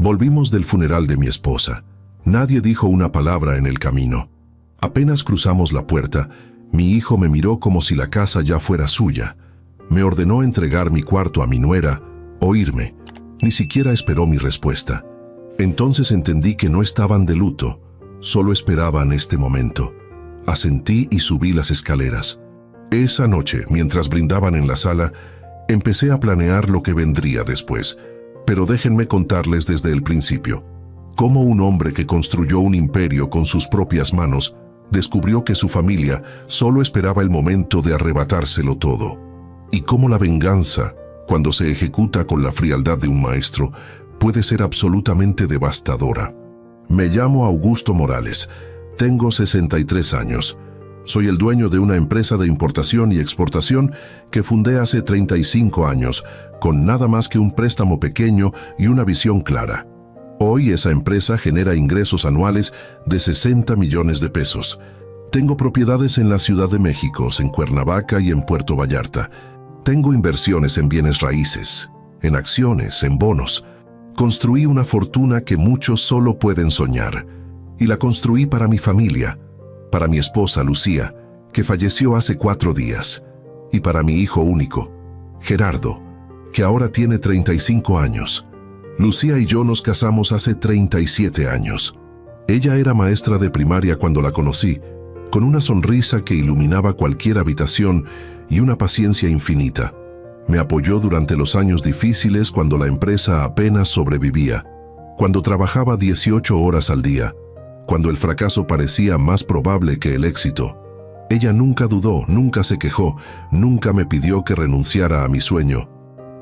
Volvimos del funeral de mi esposa. Nadie dijo una palabra en el camino. Apenas cruzamos la puerta, mi hijo me miró como si la casa ya fuera suya. Me ordenó entregar mi cuarto a mi nuera o irme. Ni siquiera esperó mi respuesta. Entonces entendí que no estaban de luto, solo esperaban este momento. Asentí y subí las escaleras. Esa noche, mientras brindaban en la sala, empecé a planear lo que vendría después. Pero déjenme contarles desde el principio. Cómo un hombre que construyó un imperio con sus propias manos descubrió que su familia solo esperaba el momento de arrebatárselo todo. Y cómo la venganza, cuando se ejecuta con la frialdad de un maestro, puede ser absolutamente devastadora. Me llamo Augusto Morales. Tengo 63 años. Soy el dueño de una empresa de importación y exportación que fundé hace 35 años, con nada más que un préstamo pequeño y una visión clara. Hoy esa empresa genera ingresos anuales de 60 millones de pesos. Tengo propiedades en la Ciudad de México, en Cuernavaca y en Puerto Vallarta. Tengo inversiones en bienes raíces, en acciones, en bonos. Construí una fortuna que muchos solo pueden soñar. Y la construí para mi familia, para mi esposa Lucía, que falleció hace 4 días, y para mi hijo único, Gerardo, que ahora tiene 35 años. Lucía y yo nos casamos hace 37 años. Ella era maestra de primaria cuando la conocí, con una sonrisa que iluminaba cualquier habitación y una paciencia infinita. Me apoyó durante los años difíciles cuando la empresa apenas sobrevivía, cuando trabajaba 18 horas al día, cuando el fracaso parecía más probable que el éxito. Ella nunca dudó, nunca se quejó, nunca me pidió que renunciara a mi sueño.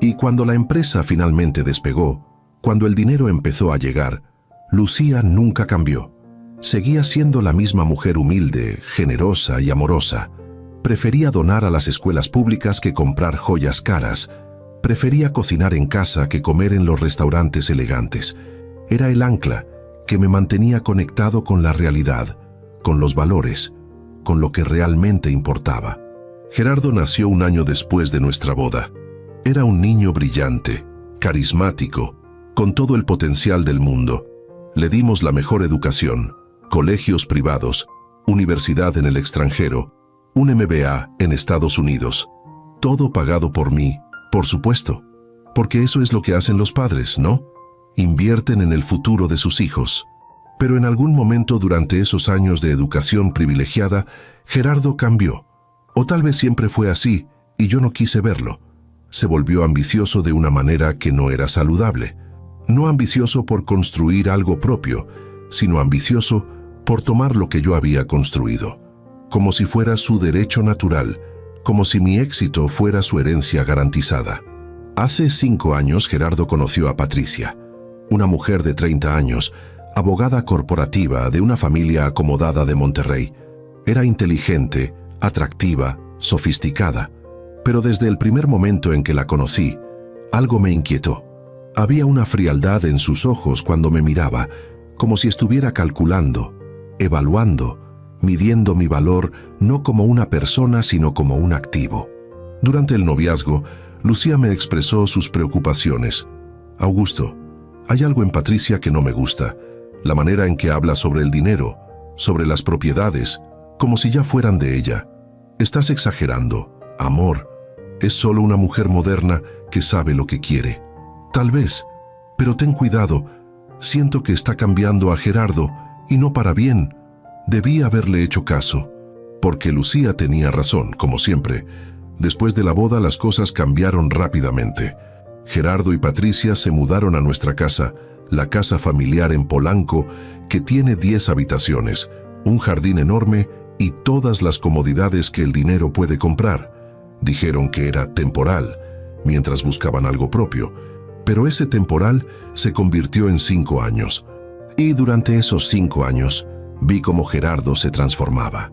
Y cuando la empresa finalmente despegó, cuando el dinero empezó a llegar, Lucía nunca cambió. Seguía siendo la misma mujer humilde, generosa y amorosa. Prefería donar a las escuelas públicas que comprar joyas caras. Prefería cocinar en casa que comer en los restaurantes elegantes. Era el ancla que me mantenía conectado con la realidad, con los valores, con lo que realmente importaba. Gerardo nació un año después de nuestra boda. Era un niño brillante, carismático, con todo el potencial del mundo. Le dimos la mejor educación, colegios privados, universidad en el extranjero, un MBA en Estados Unidos. Todo pagado por mí, por supuesto. Porque eso es lo que hacen los padres, ¿no? Invierten en el futuro de sus hijos. Pero en algún momento durante esos años de educación privilegiada, Gerardo cambió. O tal vez siempre fue así, y yo no quise verlo. Se volvió ambicioso de una manera que no era saludable. No ambicioso por construir algo propio, sino ambicioso por tomar lo que yo había construido, como si fuera su derecho natural, como si mi éxito fuera su herencia garantizada. Hace 5 años Gerardo conoció a Patricia, una mujer de 30 años, abogada corporativa de una familia acomodada de Monterrey. Era inteligente, atractiva, sofisticada, pero desde el primer momento en que la conocí, algo me inquietó. Había una frialdad en sus ojos cuando me miraba, como si estuviera calculando, evaluando, midiendo mi valor no como una persona sino como un activo. Durante el noviazgo, Lucía me expresó sus preocupaciones. Augusto, hay algo en Patricia que no me gusta, la manera en que habla sobre el dinero, sobre las propiedades, como si ya fueran de ella. Estás exagerando, amor. Es solo una mujer moderna que sabe lo que quiere. Tal vez, pero ten cuidado. Siento que está cambiando a Gerardo, y no para bien. Debí haberle hecho caso. Porque Lucía tenía razón, como siempre. Después de la boda las cosas cambiaron rápidamente. Gerardo y Patricia se mudaron a nuestra casa, la casa familiar en Polanco, que tiene 10 habitaciones, un jardín enorme y todas las comodidades que el dinero puede comprar. Dijeron que era temporal, mientras buscaban algo propio, pero ese temporal se convirtió en 5 años. Y durante esos 5 años, vi cómo Gerardo se transformaba.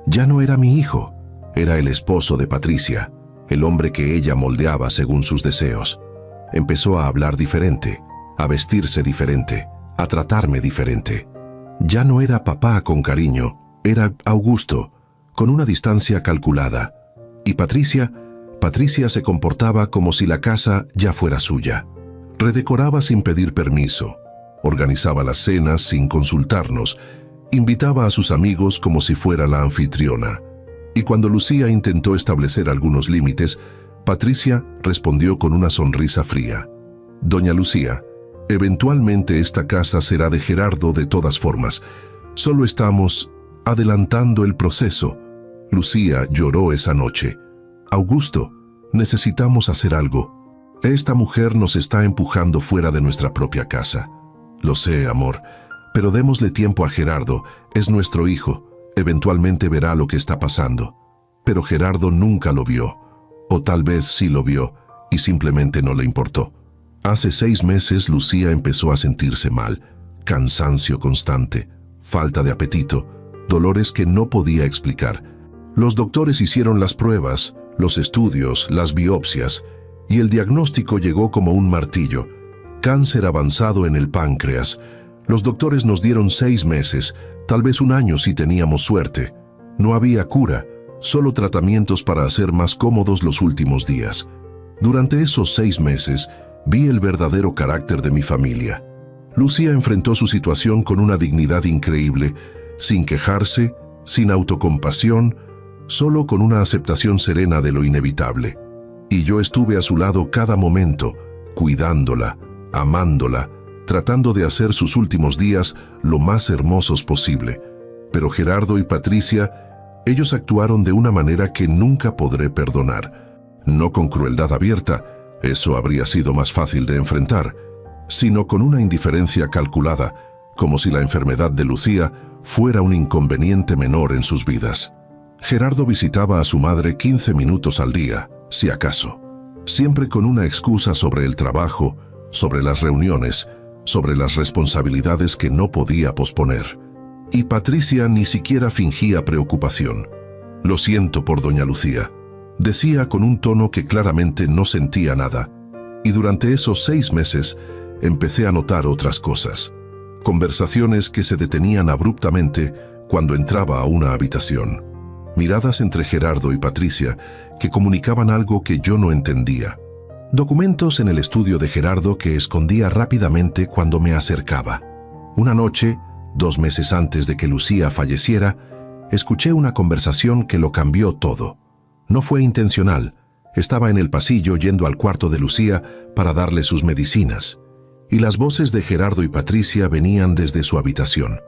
Ya no era mi hijo, era el esposo de Patricia, el hombre que ella moldeaba según sus deseos. Empezó a hablar diferente, a vestirse diferente, a tratarme diferente. Ya no era papá con cariño, era Augusto, con una distancia calculada. Y Patricia se comportaba como si la casa ya fuera suya. Redecoraba sin pedir permiso, organizaba las cenas sin consultarnos, invitaba a sus amigos como si fuera la anfitriona. Y cuando Lucía intentó establecer algunos límites, Patricia respondió con una sonrisa fría. «Doña Lucía, eventualmente esta casa será de Gerardo de todas formas. Solo estamos adelantando el proceso». Lucía lloró esa noche. «Augusto, necesitamos hacer algo. Esta mujer nos está empujando fuera de nuestra propia casa». «Lo sé, amor, pero démosle tiempo a Gerardo. Es nuestro hijo. Eventualmente verá lo que está pasando». Pero Gerardo nunca lo vio. O tal vez sí lo vio y simplemente no le importó. Hace 6 meses Lucía empezó a sentirse mal. Cansancio constante, falta de apetito, dolores que no podía explicar. Los doctores hicieron las pruebas, los estudios, las biopsias, y el diagnóstico llegó como un martillo. Cáncer avanzado en el páncreas. Los doctores nos dieron 6 meses, tal vez 1 año si teníamos suerte. No había cura, solo tratamientos para hacer más cómodos los últimos días. Durante esos 6 meses, vi el verdadero carácter de mi familia. Lucía enfrentó su situación con una dignidad increíble, sin quejarse, sin autocompasión, solo con una aceptación serena de lo inevitable. Y yo estuve a su lado cada momento, cuidándola, amándola, tratando de hacer sus últimos días lo más hermosos posible. Pero Gerardo y Patricia, ellos actuaron de una manera que nunca podré perdonar. No con crueldad abierta, eso habría sido más fácil de enfrentar, sino con una indiferencia calculada, como si la enfermedad de Lucía fuera un inconveniente menor en sus vidas. Gerardo visitaba a su madre 15 minutos al día, si acaso, siempre con una excusa sobre el trabajo, sobre las reuniones, sobre las responsabilidades que no podía posponer. Y Patricia ni siquiera fingía preocupación. «Lo siento por doña Lucía», decía con un tono que claramente no sentía nada. Y durante esos 6 meses empecé a notar otras cosas. Conversaciones que se detenían abruptamente cuando entraba a una habitación. Miradas entre Gerardo y Patricia que comunicaban algo que yo no entendía. Documentos en el estudio de Gerardo que escondía rápidamente cuando me acercaba. Una noche, 2 meses antes de que Lucía falleciera, escuché una conversación que lo cambió todo. No fue intencional. Estaba en el pasillo yendo al cuarto de Lucía para darle sus medicinas. Y las voces de Gerardo y Patricia venían desde su habitación.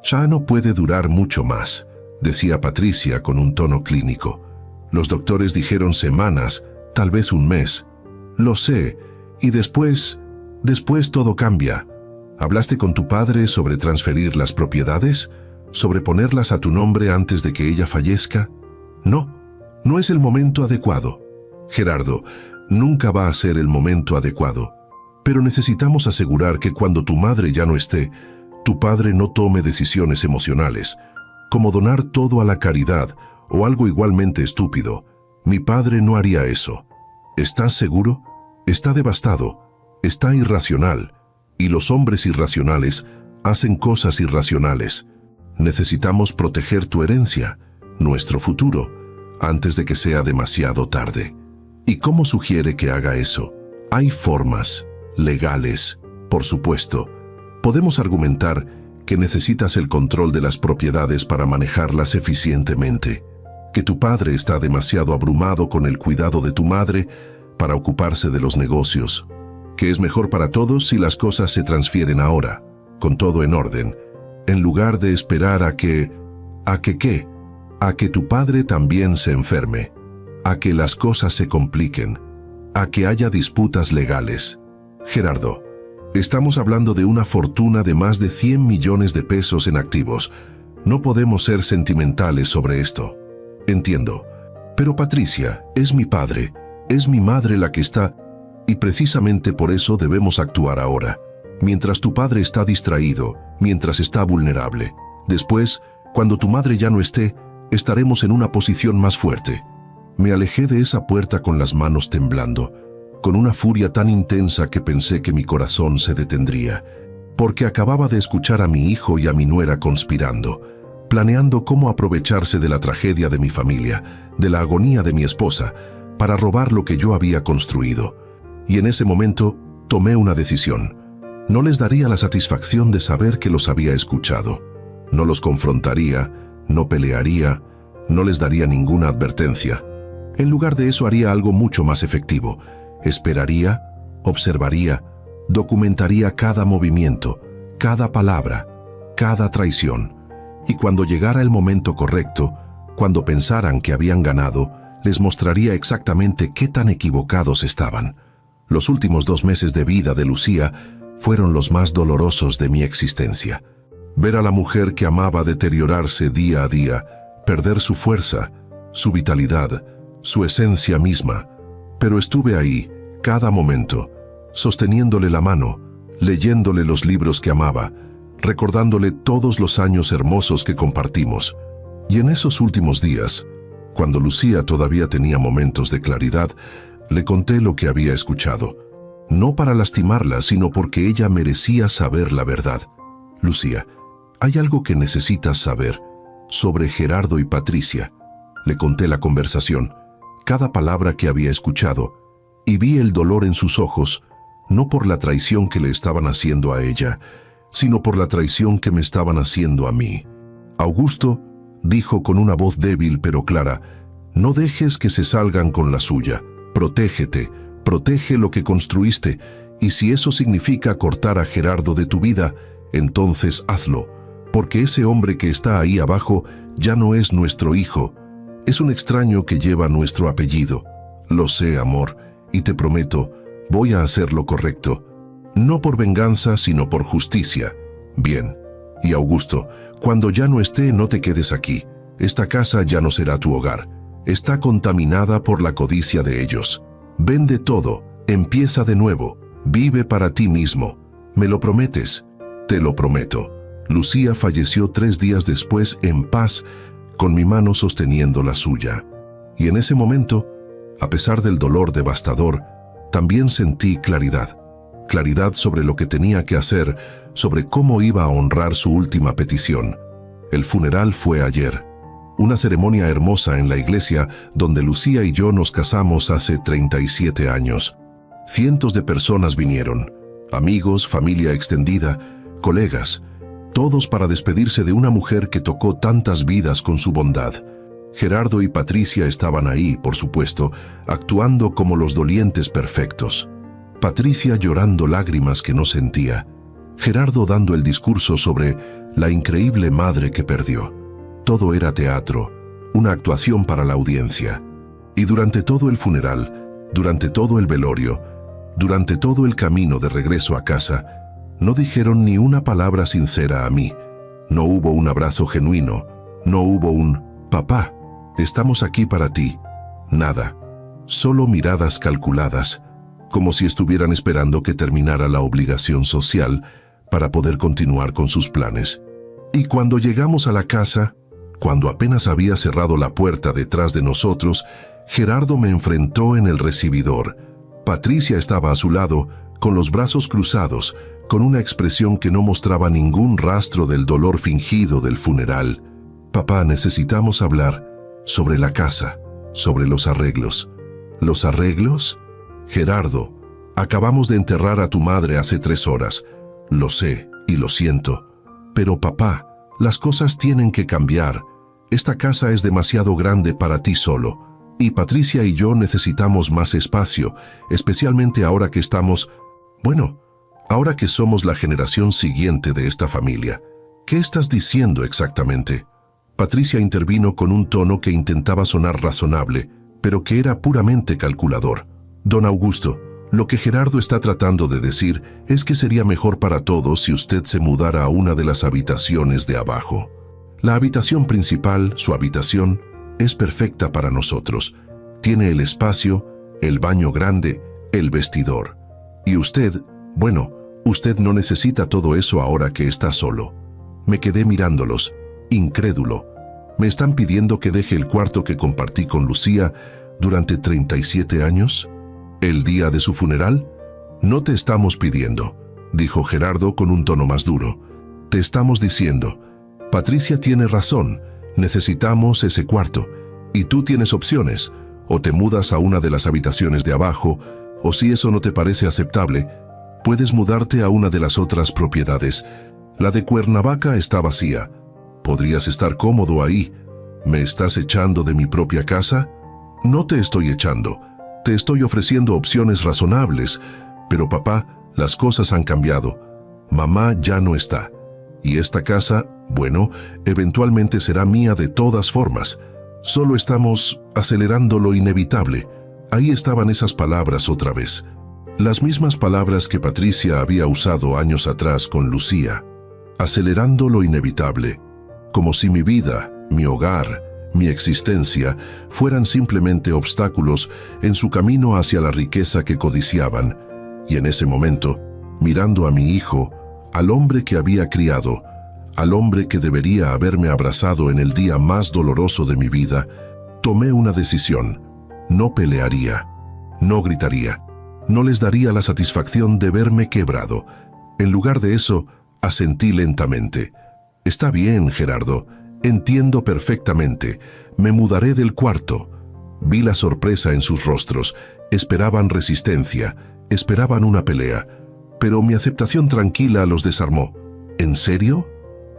«Ya no puede durar mucho más», decía Patricia con un tono clínico. «Los doctores dijeron semanas, tal vez 1 mes. Lo sé, y después todo cambia. ¿Hablaste con tu padre sobre transferir las propiedades? ¿Sobre ponerlas a tu nombre antes de que ella fallezca? No es el momento adecuado. Gerardo, nunca va a ser el momento adecuado. Pero necesitamos asegurar que cuando tu madre ya no esté, tu padre no tome decisiones emocionales, como donar todo a la caridad o algo igualmente estúpido. Mi padre no haría eso. ¿Estás seguro? Está devastado, está irracional, y los hombres irracionales hacen cosas irracionales. Necesitamos proteger tu herencia, nuestro futuro, antes de que sea demasiado tarde. ¿Y cómo sugiere que haga eso? Hay formas legales, por supuesto. Podemos argumentar que necesitas el control de las propiedades para manejarlas eficientemente, que tu padre está demasiado abrumado con el cuidado de tu madre para ocuparse de los negocios, que es mejor para todos si las cosas se transfieren ahora, con todo en orden, en lugar de esperar a que tu padre también se enferme, a que las cosas se compliquen, a que haya disputas legales. Gerardo, estamos hablando de una fortuna de más de 100 millones de pesos en activos. No podemos ser sentimentales sobre esto. Entiendo. Pero Patricia, es mi padre, es mi madre la que está, y precisamente por eso debemos actuar ahora, mientras tu padre está distraído, mientras está vulnerable. Después, cuando tu madre ya no esté, estaremos en una posición más fuerte. Me alejé de esa puerta con las manos temblando, con una furia tan intensa que pensé que mi corazón se detendría, porque acababa de escuchar a mi hijo y a mi nuera conspirando, planeando cómo aprovecharse de la tragedia de mi familia, de la agonía de mi esposa, para robar lo que yo había construido. Y en ese momento tomé una decisión. No les daría la satisfacción de saber que los había escuchado. No los confrontaría, no pelearía, no les daría ninguna advertencia. En lugar de eso haría algo mucho más efectivo. Esperaría, observaría, documentaría cada movimiento, cada palabra, cada traición. Y cuando llegara el momento correcto, cuando pensaran que habían ganado, les mostraría exactamente qué tan equivocados estaban. Los últimos 2 meses de vida de Lucía fueron los más dolorosos de mi existencia. Ver a la mujer que amaba deteriorarse día a día, perder su fuerza, su vitalidad, su esencia misma. Pero estuve ahí, cada momento, sosteniéndole la mano, leyéndole los libros que amaba, recordándole todos los años hermosos que compartimos. Y en esos últimos días, cuando Lucía todavía tenía momentos de claridad, le conté lo que había escuchado. No para lastimarla, sino porque ella merecía saber la verdad. Lucía, hay algo que necesitas saber sobre Gerardo y Patricia. Le conté la conversación, cada palabra que había escuchado, y vi el dolor en sus ojos, no por la traición que le estaban haciendo a ella, sino por la traición que me estaban haciendo a mí. Augusto dijo con una voz débil pero clara: no dejes que se salgan con la suya. Protégete, protege lo que construiste, y si eso significa cortar a Gerardo de tu vida, entonces hazlo, porque ese hombre que está ahí abajo ya no es nuestro hijo, es un extraño que lleva nuestro apellido. Lo sé, amor, y te prometo, voy a hacer lo correcto, no por venganza, sino por justicia. Bien. Y Augusto, cuando ya no esté, no te quedes aquí. Esta casa ya no será tu hogar. Está contaminada por la codicia de ellos. Vende todo, empieza de nuevo, vive para ti mismo. ¿Me lo prometes? Te lo prometo. Lucía falleció 3 días después en paz, con mi mano sosteniendo la suya. Y en ese momento, a pesar del dolor devastador, también sentí claridad. Claridad sobre lo que tenía que hacer, sobre cómo iba a honrar su última petición. El funeral fue ayer. Una ceremonia hermosa en la iglesia donde Lucía y yo nos casamos hace 37 años. Cientos de personas vinieron, amigos, familia extendida, colegas, todos para despedirse de una mujer que tocó tantas vidas con su bondad. Gerardo y Patricia estaban ahí, por supuesto, actuando como los dolientes perfectos. Patricia llorando lágrimas que no sentía. Gerardo dando el discurso sobre la increíble madre que perdió. Todo era teatro, una actuación para la audiencia. Y durante todo el funeral, durante todo el velorio, durante todo el camino de regreso a casa, no dijeron ni una palabra sincera a mí. No hubo un abrazo genuino, no hubo un «papá, estamos aquí para ti». Nada, solo miradas calculadas, como si estuvieran esperando que terminara la obligación social para poder continuar con sus planes. Y cuando llegamos a la casa, cuando apenas había cerrado la puerta detrás de nosotros, Gerardo me enfrentó en el recibidor. Patricia estaba a su lado, con los brazos cruzados, con una expresión que no mostraba ningún rastro del dolor fingido del funeral. «Papá, necesitamos hablar sobre la casa, sobre los arreglos». «¿Los arreglos?» «Gerardo, acabamos de enterrar a tu madre hace 3 horas. Lo sé y lo siento. Pero papá, las cosas tienen que cambiar. Esta casa es demasiado grande para ti solo. Y Patricia y yo necesitamos más espacio, especialmente ahora que estamos... Bueno, ahora que somos la generación siguiente de esta familia. ¿Qué estás diciendo exactamente?» Patricia intervino con un tono que intentaba sonar razonable, pero que era puramente calculador. «Don Augusto, lo que Gerardo está tratando de decir es que sería mejor para todos si usted se mudara a una de las habitaciones de abajo. La habitación principal, su habitación, es perfecta para nosotros. Tiene el espacio, el baño grande, el vestidor. Y usted, bueno, usted no necesita todo eso ahora que está solo». Me quedé mirándolos, incrédulo. ¿Me están pidiendo que deje el cuarto que compartí con Lucía durante 37 años? ¿El día de su funeral? No te estamos pidiendo, dijo Gerardo con un tono más duro. Te estamos diciendo, Patricia tiene razón, necesitamos ese cuarto, y tú tienes opciones, o te mudas a una de las habitaciones de abajo, o si eso no te parece aceptable, Puedes mudarte a una de las otras propiedades. La de Cuernavaca está vacía. Podrías estar cómodo ahí. ¿Me estás echando de mi propia casa? No te estoy echando. Te estoy ofreciendo opciones razonables. Pero papá, las cosas han cambiado. Mamá ya no está. Y esta casa, bueno, eventualmente será mía de todas formas. Solo estamos acelerando lo inevitable. Ahí estaban esas palabras otra vez. Las mismas palabras que Patricia había usado años atrás con Lucía. Acelerando lo inevitable. Como si mi vida, mi hogar, mi existencia fueran simplemente obstáculos en su camino hacia la riqueza que codiciaban. Y en ese momento, mirando a mi hijo, al hombre que había criado, al hombre que debería haberme abrazado en el día más doloroso de mi vida, tomé una decisión. No pelearía, no gritaría, no les daría la satisfacción de verme quebrado. En lugar de eso, asentí lentamente. Está bien, Gerardo, entiendo perfectamente. Me mudaré del cuarto. Vi la sorpresa en sus rostros. Esperaban resistencia, esperaban una pelea. Pero mi aceptación tranquila los desarmó. ¿En serio?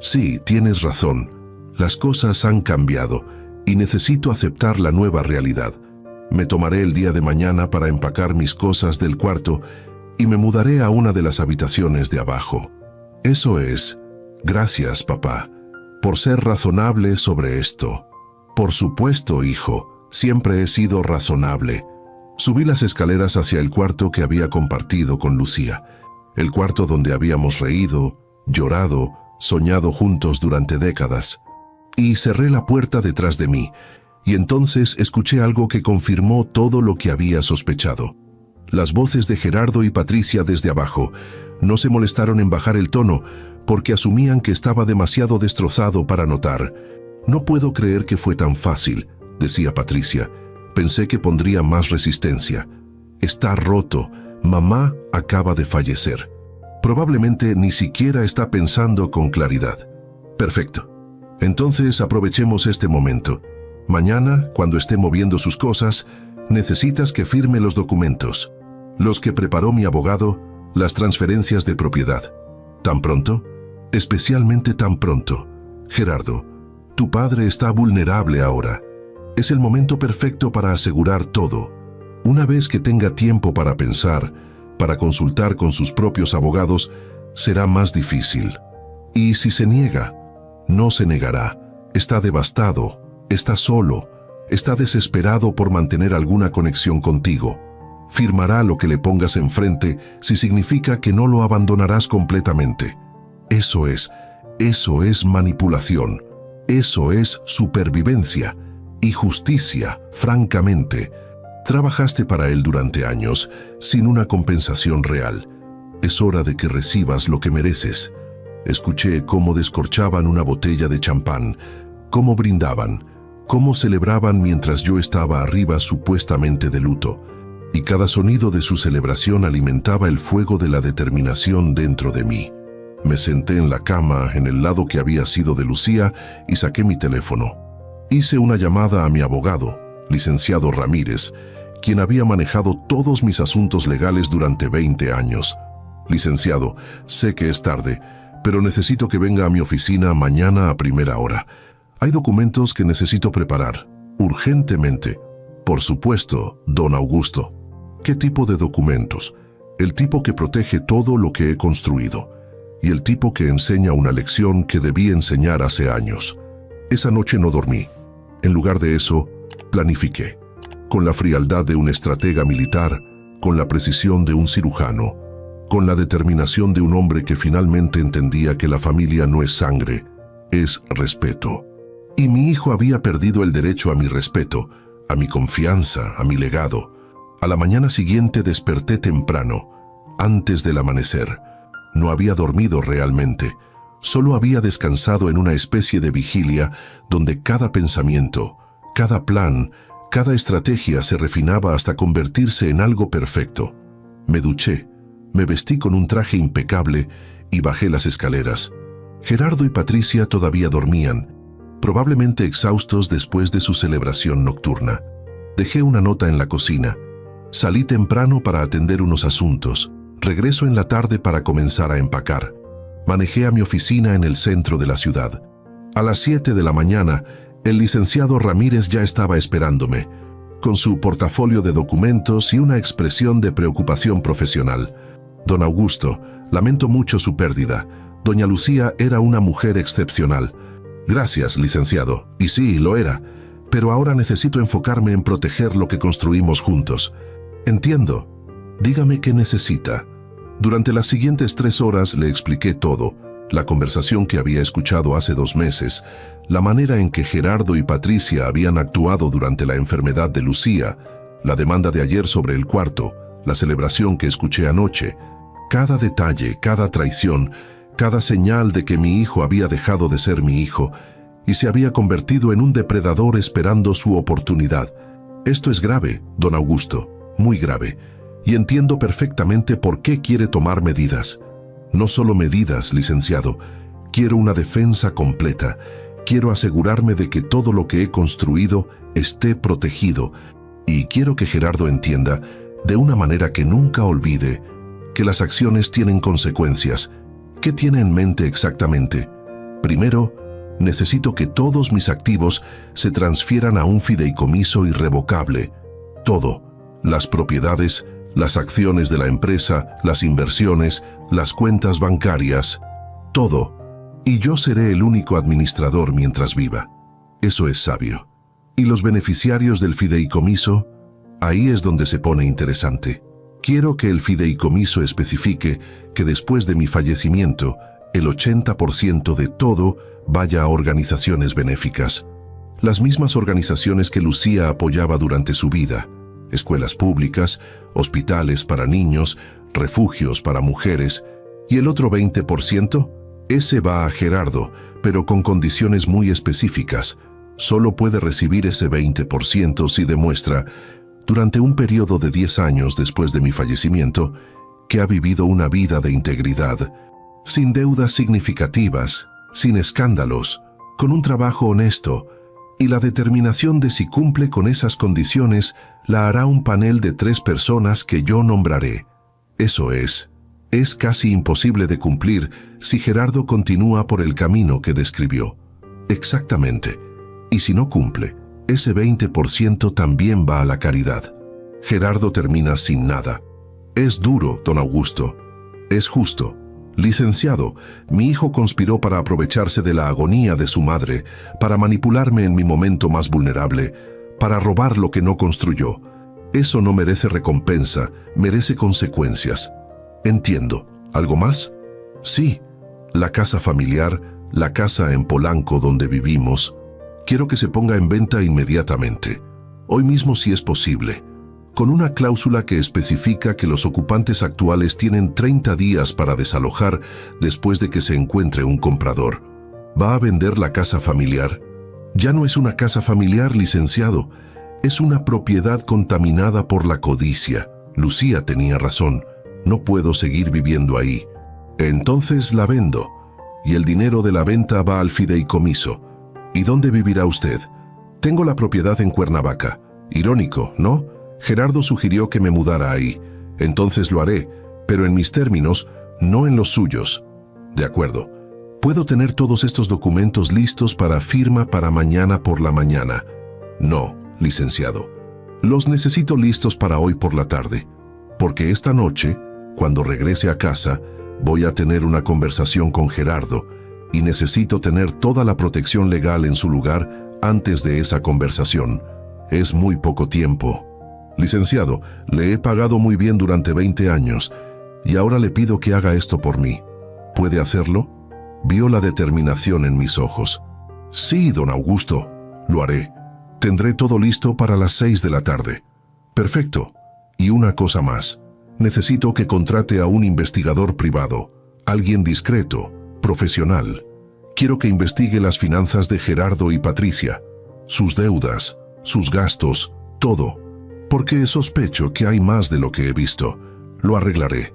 Sí, tienes razón. Las cosas han cambiado y necesito aceptar la nueva realidad. Me tomaré el día de mañana para empacar mis cosas del cuarto y me mudaré a una de las habitaciones de abajo. Eso es. Gracias, papá, por ser razonable sobre esto. Por supuesto, hijo, siempre he sido razonable. Subí las escaleras hacia el cuarto que había compartido con Lucía, el cuarto donde habíamos reído, llorado, soñado juntos durante décadas. Y cerré la puerta detrás de mí, y entonces escuché algo que confirmó todo lo que había sospechado. Las voces de Gerardo y Patricia desde abajo no se molestaron en bajar el tono porque asumían que estaba demasiado destrozado para notar. «No puedo creer que fue tan fácil», decía Patricia. «Pensé que pondría más resistencia. Está roto. Mamá acaba de fallecer. Probablemente ni siquiera está pensando con claridad». «Perfecto. Entonces aprovechemos este momento. Mañana, cuando esté moviendo sus cosas, necesitas que firme los documentos. Los que preparó mi abogado, las transferencias de propiedad. ¿Tan pronto? Especialmente tan pronto. Gerardo, tu padre está vulnerable ahora. Es el momento perfecto para asegurar todo. Una vez que tenga tiempo para pensar, para consultar con sus propios abogados, será más difícil. Y si se niega, no se negará. Está devastado, está solo, está desesperado por mantener alguna conexión contigo. Firmará lo que le pongas enfrente si significa que no lo abandonarás completamente. Eso es manipulación. Eso es supervivencia y justicia, francamente. Trabajaste para él durante años, sin una compensación real. Es hora de que recibas lo que mereces. Escuché cómo descorchaban una botella de champán, cómo brindaban, cómo celebraban mientras yo estaba arriba supuestamente de luto, y cada sonido de su celebración alimentaba el fuego de la determinación dentro de mí. Me senté en la cama, en el lado que había sido de Lucía, y saqué mi teléfono. Hice una llamada a mi abogado, licenciado Ramírez, quien había manejado todos mis asuntos legales durante 20 años. Licenciado, sé que es tarde, pero necesito que venga a mi oficina mañana a primera hora. Hay documentos que necesito preparar, urgentemente. Por supuesto, don Augusto. ¿Qué tipo de documentos? El tipo que protege todo lo que he construido. Y el tipo que enseña una lección que debí enseñar hace años. Esa noche no dormí. En lugar de eso, planifiqué. Con la frialdad de un estratega militar, con la precisión de un cirujano, con la determinación de un hombre que finalmente entendía que la familia no es sangre, es respeto. Y mi hijo había perdido el derecho a mi respeto, a mi confianza, a mi legado. A la mañana siguiente desperté temprano, antes del amanecer. No había dormido realmente, solo había descansado en una especie de vigilia donde cada pensamiento, cada plan, cada estrategia se refinaba hasta convertirse en algo perfecto. Me duché, me vestí con un traje impecable y bajé las escaleras. Gerardo y Patricia todavía dormían, probablemente exhaustos después de su celebración nocturna. Dejé una nota en la cocina. Salí temprano para atender unos asuntos. Regreso en la tarde para comenzar a empacar. Manejé a mi oficina en el centro de la ciudad. A las 7 de la mañana, el licenciado Ramírez ya estaba esperándome, con su portafolio de documentos y una expresión de preocupación profesional. Don Augusto, lamento mucho su pérdida. Doña Lucía era una mujer excepcional. Gracias, licenciado. Y sí, lo era. Pero ahora necesito enfocarme en proteger lo que construimos juntos. Entiendo. Dígame qué necesita. Durante las siguientes 3 horas le expliqué todo. La conversación que había escuchado hace 2 meses, la manera en que Gerardo y Patricia habían actuado durante la enfermedad de Lucía, la demanda de ayer sobre el cuarto, la celebración que escuché anoche. Cada detalle, cada traición, cada señal de que mi hijo había dejado de ser mi hijo y se había convertido en un depredador esperando su oportunidad. Esto es grave, don Augusto, muy grave, y entiendo perfectamente por qué quiere tomar medidas. No solo medidas, licenciado, quiero una defensa completa. Quiero asegurarme de que todo lo que he construido esté protegido y quiero que Gerardo entienda, de una manera que nunca olvide, que las acciones tienen consecuencias. ¿Qué tiene en mente exactamente? Primero, necesito que todos mis activos se transfieran a un fideicomiso irrevocable. Todo, las propiedades, las acciones de la empresa, las inversiones, las cuentas bancarias, todo. Y yo seré el único administrador mientras viva. Eso es sabio. ¿Y los beneficiarios del fideicomiso? Ahí es donde se pone interesante. Quiero que el fideicomiso especifique que después de mi fallecimiento, el 80% de todo vaya a organizaciones benéficas. Las mismas organizaciones que Lucía apoyaba durante su vida. Escuelas públicas, hospitales para niños, refugios para mujeres. ¿Y el otro 20%? Ese va a Gerardo, pero con condiciones muy específicas. Solo puede recibir ese 20% si demuestra, durante un periodo de 10 años después de mi fallecimiento, que ha vivido una vida de integridad, sin deudas significativas, sin escándalos, con un trabajo honesto, y la determinación de si cumple con esas condiciones la hará un panel de 3 personas que yo nombraré. Eso es casi imposible de cumplir si Gerardo continúa por el camino que describió. Exactamente. Y si no cumple, ese 20% también va a la caridad. Gerardo termina sin nada. Es duro, don Augusto. Es justo. Licenciado, mi hijo conspiró para aprovecharse de la agonía de su madre, para manipularme en mi momento más vulnerable, para robar lo que no construyó. Eso no merece recompensa, merece consecuencias. Entiendo. ¿Algo más? Sí. La casa familiar, la casa en Polanco donde vivimos. Quiero que se ponga en venta inmediatamente. Hoy mismo si es posible. Con una cláusula que especifica que los ocupantes actuales tienen 30 días para desalojar después de que se encuentre un comprador. ¿Va a vender la casa familiar? Ya no es una casa familiar, licenciado. Es una propiedad contaminada por la codicia. Lucía tenía razón. No puedo seguir viviendo ahí. Entonces la vendo. Y el dinero de la venta va al fideicomiso. ¿Y dónde vivirá usted? Tengo la propiedad en Cuernavaca. Irónico, ¿no? Gerardo sugirió que me mudara ahí. Entonces lo haré, pero en mis términos, no en los suyos. De acuerdo. ¿Puedo tener todos estos documentos listos para firma para mañana por la mañana? No, licenciado. Los necesito listos para hoy por la tarde. Porque esta noche, cuando regrese a casa, voy a tener una conversación con Gerardo y necesito tener toda la protección legal en su lugar antes de esa conversación. Es muy poco tiempo. Licenciado, le he pagado muy bien durante 20 años y ahora le pido que haga esto por mí. ¿Puede hacerlo? Vio la determinación en mis ojos. Sí, don Augusto, lo haré. Tendré todo listo para las 6 de la tarde. Perfecto. Y una cosa más. Necesito que contrate a un investigador privado, alguien discreto, profesional. Quiero que investigue las finanzas de Gerardo y Patricia, sus deudas, sus gastos, todo. Porque sospecho que hay más de lo que he visto. Lo arreglaré.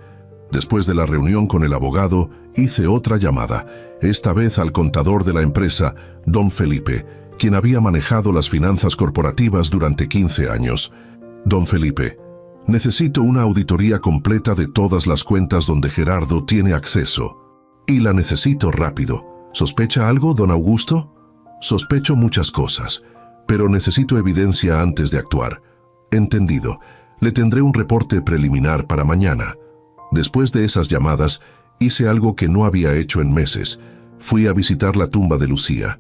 Después de la reunión con el abogado, hice otra llamada, esta vez al contador de la empresa, don Felipe, quien había manejado las finanzas corporativas durante 15 años. Don Felipe, Necesito una auditoría completa de todas las cuentas donde Gerardo tiene acceso. Y la necesito rápido. ¿Sospecha algo, don Augusto? Sospecho muchas cosas, pero necesito evidencia antes de actuar. Entendido. Le tendré un reporte preliminar para mañana. Después de esas llamadas, hice algo que no había hecho en meses. Fui a visitar la tumba de Lucía.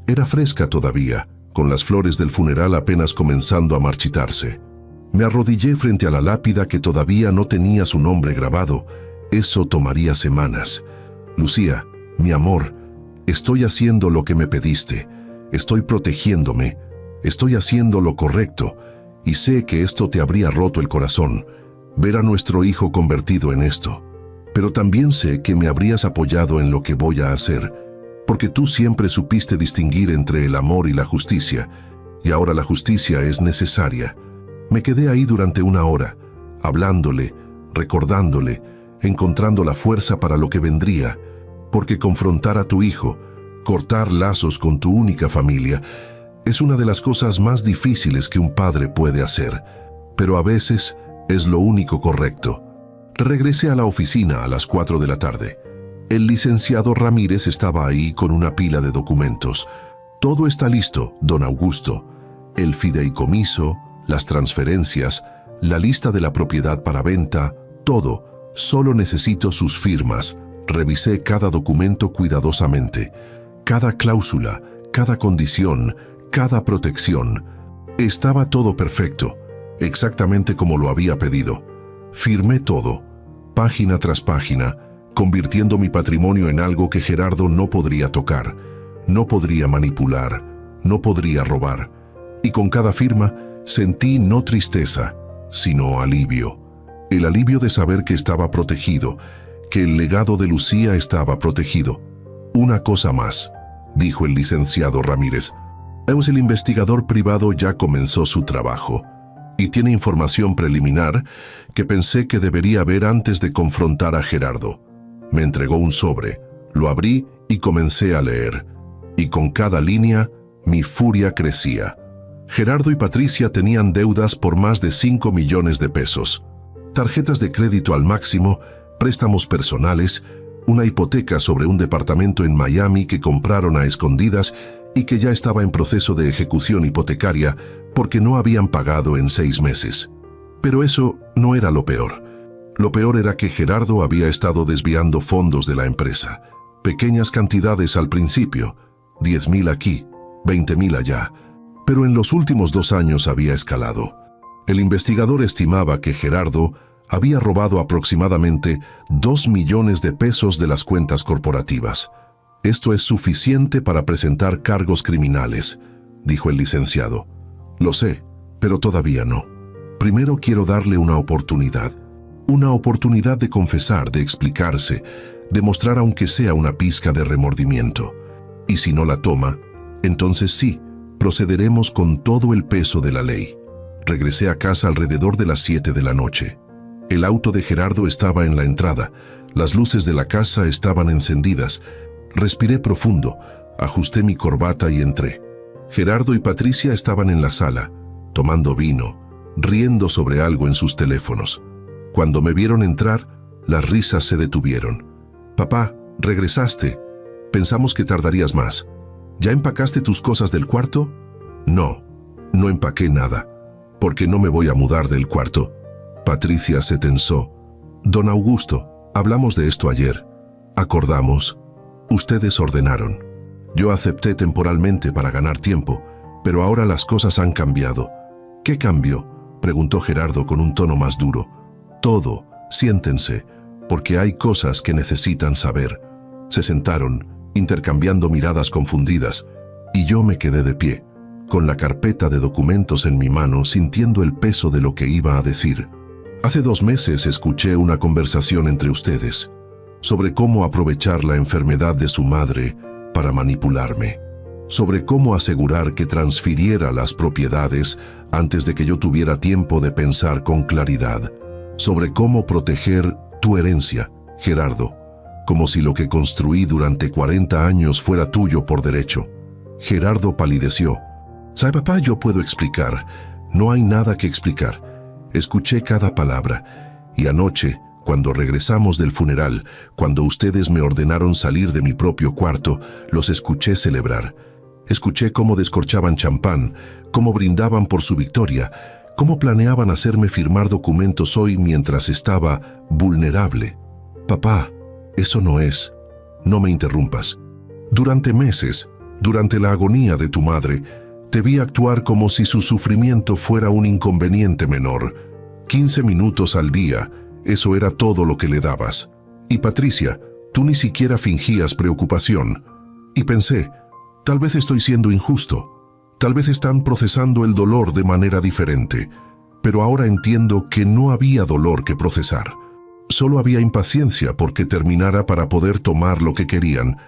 Era fresca todavía, con las flores del funeral apenas comenzando a marchitarse. Me arrodillé frente a la lápida que todavía no tenía su nombre grabado. Eso tomaría semanas. Lucía, mi amor, estoy haciendo lo que me pediste. Estoy protegiéndome. Estoy haciendo lo correcto. Y sé que esto te habría roto el corazón, ver a nuestro hijo convertido en esto. Pero también sé que me habrías apoyado en lo que voy a hacer, porque tú siempre supiste distinguir entre el amor y la justicia, y ahora la justicia es necesaria. Me quedé ahí durante 1 hora, hablándole, recordándole, encontrando la fuerza para lo que vendría, porque confrontar a tu hijo, cortar lazos con tu única familia, es una de las cosas más difíciles que un padre puede hacer, pero a veces es lo único correcto. Regresé a la oficina a las 4 de la tarde. El licenciado Ramírez estaba ahí con una pila de documentos. Todo está listo, don Augusto. El fideicomiso, las transferencias, la lista de la propiedad para venta, todo. Solo necesito sus firmas. Revisé cada documento cuidadosamente. Cada cláusula, cada condición, cada protección. Estaba todo perfecto, exactamente como lo había pedido. Firmé todo, página tras página, convirtiendo mi patrimonio en algo que Gerardo no podría tocar, no podría manipular, no podría robar. Y con cada firma sentí no tristeza, sino alivio. El alivio de saber que estaba protegido, que el legado de Lucía estaba protegido. Una cosa más, dijo el licenciado Ramírez. El investigador privado ya comenzó su trabajo y tiene información preliminar que pensé que debería ver antes de confrontar a Gerardo. Me entregó un sobre, lo abrí y comencé a leer. Y con cada línea, mi furia crecía. Gerardo y Patricia tenían deudas por más de 5 millones de pesos. Tarjetas de crédito al máximo, préstamos personales, una hipoteca sobre un departamento en Miami que compraron a escondidas y que ya estaba en proceso de ejecución hipotecaria porque no habían pagado en 6 meses. Pero eso no era lo peor. Lo peor era que Gerardo había estado desviando fondos de la empresa. Pequeñas cantidades al principio, 10,000 aquí, 20,000 allá. Pero en los últimos 2 años había escalado. El investigador estimaba que Gerardo había robado aproximadamente 2 millones de pesos de las cuentas corporativas. Esto es suficiente para presentar cargos criminales, dijo el licenciado. Lo sé, pero todavía no. Primero quiero darle una oportunidad de confesar, de explicarse, de mostrar aunque sea una pizca de remordimiento. Y si no la toma, entonces sí, procederemos con todo el peso de la ley. Regresé a casa alrededor de las 7 de la noche. El auto de Gerardo estaba en la entrada, las luces de la casa estaban encendidas. Respiré profundo, ajusté mi corbata y entré. Gerardo y Patricia estaban en la sala, tomando vino, riendo sobre algo en sus teléfonos. Cuando me vieron entrar, las risas se detuvieron. «Papá, regresaste. Pensamos que tardarías más. ¿Ya empacaste tus cosas del cuarto?» «No, no empaqué nada, porque no me voy a mudar del cuarto». Patricia se tensó. «Don Augusto, hablamos de esto ayer. Acordamos. Ustedes ordenaron. Yo acepté temporalmente para ganar tiempo, pero ahora las cosas han cambiado». «¿Qué cambió?», preguntó Gerardo con un tono más duro. «Todo. Siéntense, porque hay cosas que necesitan saber». Se sentaron, intercambiando miradas confundidas, y yo me quedé de pie, con la carpeta de documentos en mi mano, sintiendo el peso de lo que iba a decir. Hace 2 meses escuché una conversación entre ustedes sobre cómo aprovechar la enfermedad de su madre para manipularme, sobre cómo asegurar que transfiriera las propiedades antes de que yo tuviera tiempo de pensar con claridad, sobre cómo proteger tu herencia, Gerardo, como si lo que construí durante 40 años fuera tuyo por derecho. Gerardo palideció. «¿Sabe, papá? Yo puedo explicar. No hay nada que explicar. Escuché cada palabra. Y anoche, cuando regresamos del funeral, cuando ustedes me ordenaron salir de mi propio cuarto, los escuché celebrar. Escuché cómo descorchaban champán, cómo brindaban por su victoria, cómo planeaban hacerme firmar documentos hoy mientras estaba vulnerable. Papá, eso no es. No me interrumpas. Durante meses, durante la agonía de tu madre, te vi actuar como si su sufrimiento fuera un inconveniente menor. 15 minutos al día, eso era todo lo que le dabas. Y Patricia, tú ni siquiera fingías preocupación. Y pensé, tal vez estoy siendo injusto. Tal vez están procesando el dolor de manera diferente. Pero ahora entiendo que no había dolor que procesar. Solo había impaciencia porque terminara para poder tomar lo que querían.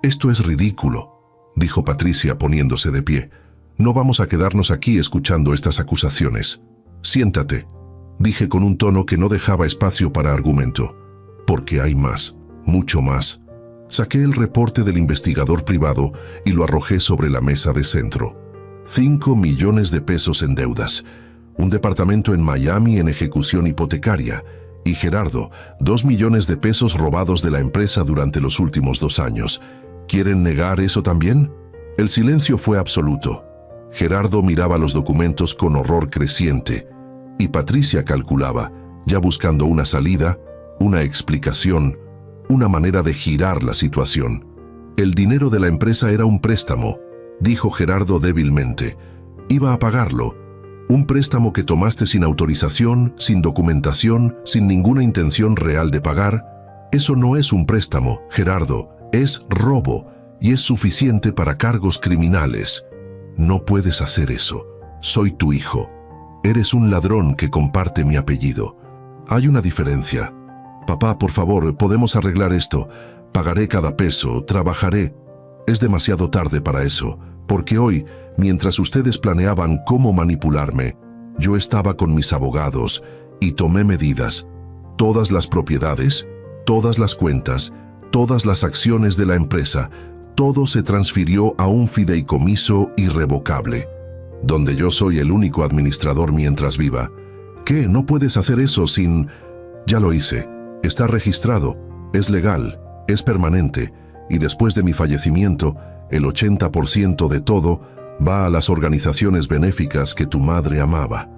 Esto es ridículo, dijo Patricia poniéndose de pie. No vamos a quedarnos aquí escuchando estas acusaciones. Siéntate, dije con un tono que no dejaba espacio para argumento. Porque hay más, mucho más. Saqué el reporte del investigador privado y lo arrojé sobre la mesa de centro. 5 millones de pesos en deudas, un departamento en Miami en ejecución hipotecaria, y Gerardo, 2 millones de pesos robados de la empresa durante los últimos 2 años. ¿Quieren negar eso también? El silencio fue absoluto. Gerardo miraba los documentos con horror creciente, y Patricia calculaba, ya buscando una salida, una explicación, una manera de girar la situación. El dinero de la empresa era un préstamo, dijo Gerardo débilmente. Iba a pagarlo. Un préstamo que tomaste sin autorización, sin documentación, sin ninguna intención real de pagar. Eso no es un préstamo, Gerardo, es robo, y es suficiente para cargos criminales. No puedes hacer eso. Soy tu hijo. Eres un ladrón que comparte mi apellido. Hay una diferencia. Papá, por favor, podemos arreglar esto. Pagaré cada peso, trabajaré. Es demasiado tarde para eso, porque hoy, mientras ustedes planeaban cómo manipularme, yo estaba con mis abogados y tomé medidas. Todas las propiedades, todas las cuentas, todas las acciones de la empresa, todo se transfirió a un fideicomiso irrevocable, donde yo soy el único administrador mientras viva. ¿Qué? ¿No puedes hacer eso sin...? Ya lo hice. Está registrado, es legal, es permanente, y después de mi fallecimiento, el 80% de todo va a las organizaciones benéficas que tu madre amaba.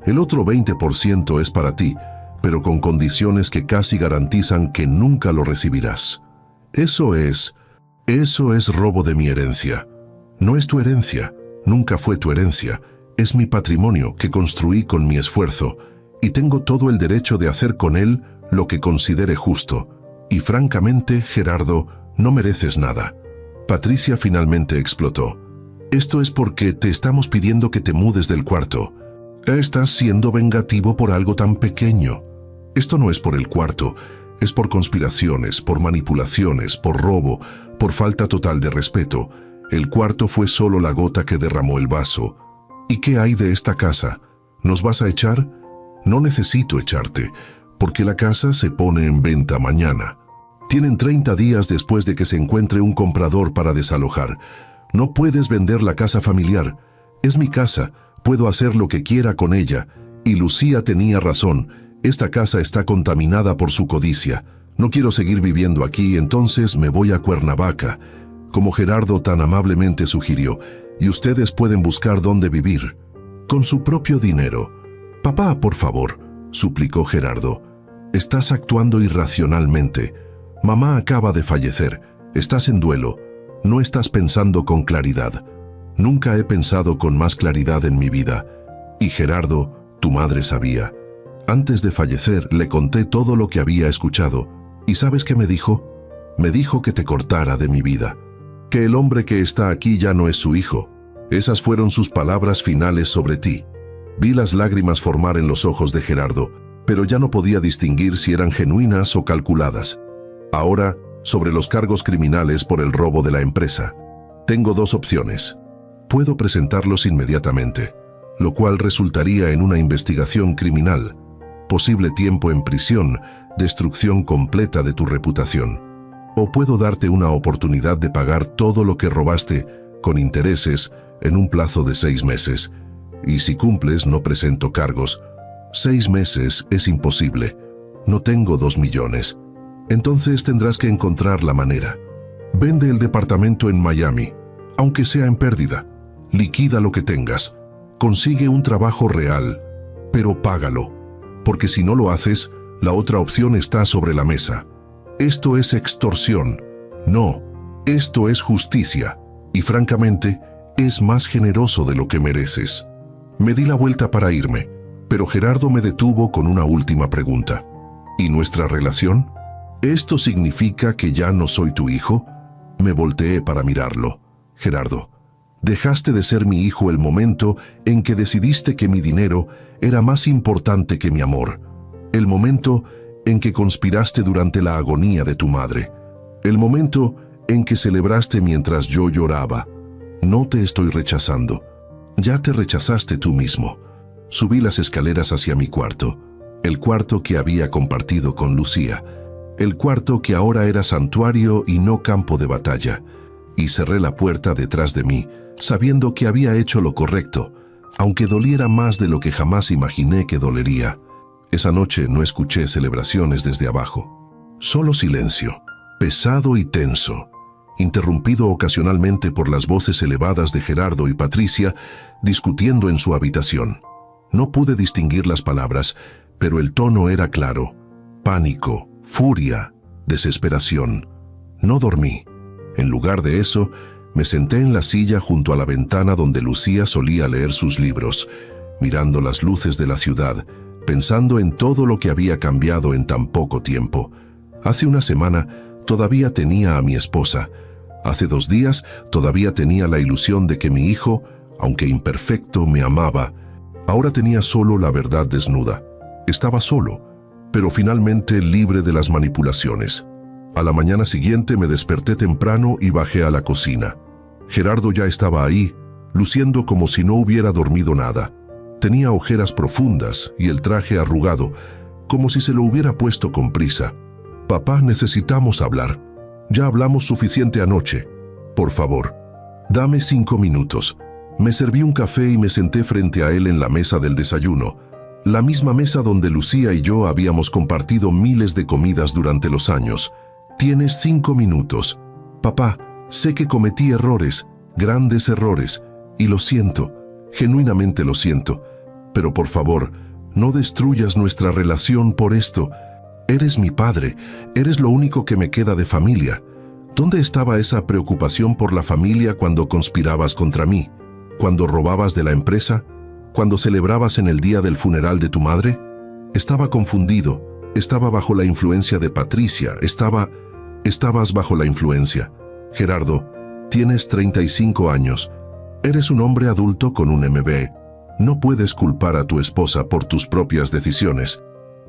El otro 20% es para ti, pero con condiciones que casi garantizan que nunca lo recibirás. Eso es robo de mi herencia. No es tu herencia, nunca fue tu herencia, es mi patrimonio que construí con mi esfuerzo, y tengo todo el derecho de hacer con él lo que considere justo. Y francamente, Gerardo, no mereces nada. Patricia finalmente explotó. Esto es porque te estamos pidiendo que te mudes del cuarto. Estás siendo vengativo por algo tan pequeño. Esto no es por el cuarto, es por conspiraciones, por manipulaciones, por robo, por falta total de respeto. El cuarto fue solo la gota que derramó el vaso. ¿Y qué hay de esta casa? ¿Nos vas a echar? No necesito echarte, porque la casa se pone en venta mañana. Tienen 30 días después de que se encuentre un comprador para desalojar. No puedes vender la casa familiar. Es mi casa, puedo hacer lo que quiera con ella. Y Lucía tenía razón, esta casa está contaminada por su codicia. No quiero seguir viviendo aquí, entonces me voy a Cuernavaca, como Gerardo tan amablemente sugirió, y ustedes pueden buscar dónde vivir. Con su propio dinero. Papá, por favor, suplicó Gerardo. Estás actuando irracionalmente. Mamá acaba de fallecer. Estás en duelo. No estás pensando con claridad. Nunca he pensado con más claridad en mi vida. Y Gerardo, tu madre sabía. Antes de fallecer, le conté todo lo que había escuchado. ¿Y sabes qué me dijo? Me dijo que te cortara de mi vida. Que el hombre que está aquí ya no es su hijo. Esas fueron sus palabras finales sobre ti. Vi las lágrimas formar en los ojos de Gerardo, pero ya no podía distinguir si eran genuinas o calculadas. Ahora, sobre los cargos criminales por el robo de la empresa. Tengo 2 opciones. Puedo presentarlos inmediatamente, lo cual resultaría en una investigación criminal, posible tiempo en prisión, destrucción completa de tu reputación. O puedo darte una oportunidad de pagar todo lo que robaste, con intereses, en un plazo de 6 meses. Y si cumples, no presento cargos. 6 meses es imposible. No tengo 2 millones. Entonces tendrás que encontrar la manera. Vende el departamento en Miami, aunque sea en pérdida. Liquida lo que tengas. Consigue un trabajo real, pero págalo. Porque si no lo haces, la otra opción está sobre la mesa. Esto es extorsión. No, esto es justicia. Y francamente, es más generoso de lo que mereces. Me di la vuelta para irme, pero Gerardo me detuvo con una última pregunta. ¿Y nuestra relación? ¿Esto significa que ya no soy tu hijo? Me volteé para mirarlo. Gerardo, dejaste de ser mi hijo el momento en que decidiste que mi dinero era más importante que mi amor. El momento en que conspiraste durante la agonía de tu madre. El momento en que celebraste mientras yo lloraba. No te estoy rechazando. Ya te rechazaste tú mismo. Subí las escaleras hacia mi cuarto, el cuarto que había compartido con Lucía, el cuarto que ahora era santuario y no campo de batalla, y cerré la puerta detrás de mí, sabiendo que había hecho lo correcto, aunque doliera más de lo que jamás imaginé que dolería. Esa noche no escuché celebraciones desde abajo. Solo silencio, pesado y tenso, interrumpido ocasionalmente por las voces elevadas de Gerardo y Patricia discutiendo en su habitación. No pude distinguir las palabras, pero el tono era claro. Pánico, furia, desesperación. No dormí. En lugar de eso, me senté en la silla junto a la ventana donde Lucía solía leer sus libros, mirando las luces de la ciudad, pensando en todo lo que había cambiado en tan poco tiempo. Hace una semana todavía tenía a mi esposa. Hace 2 días todavía tenía la ilusión de que mi hijo, aunque imperfecto, me amaba. Ahora tenía solo la verdad desnuda. Estaba solo, pero finalmente libre de las manipulaciones. A la mañana siguiente me desperté temprano y bajé a la cocina. Gerardo ya estaba ahí, luciendo como si no hubiera dormido nada. Tenía ojeras profundas y el traje arrugado, como si se lo hubiera puesto con prisa. «Papá, necesitamos hablar. Ya hablamos suficiente anoche. Por favor, dame 5 minutos». Me serví un café y me senté frente a él en la mesa del desayuno, la misma mesa donde Lucía y yo habíamos compartido miles de comidas durante los años. «Tienes 5 minutos. Papá, sé que cometí errores, grandes errores, y lo siento, genuinamente lo siento. Pero por favor, no destruyas nuestra relación por esto. Eres mi padre, eres lo único que me queda de familia. ¿Dónde estaba esa preocupación por la familia cuando conspirabas contra mí? ¿Cuando robabas de la empresa? ¿Cuando celebrabas en el día del funeral de tu madre? Estaba confundido, estaba bajo la influencia de Patricia, estabas bajo la influencia. Gerardo, tienes 35 años. Eres un hombre adulto con un MBA. No puedes culpar a tu esposa por tus propias decisiones.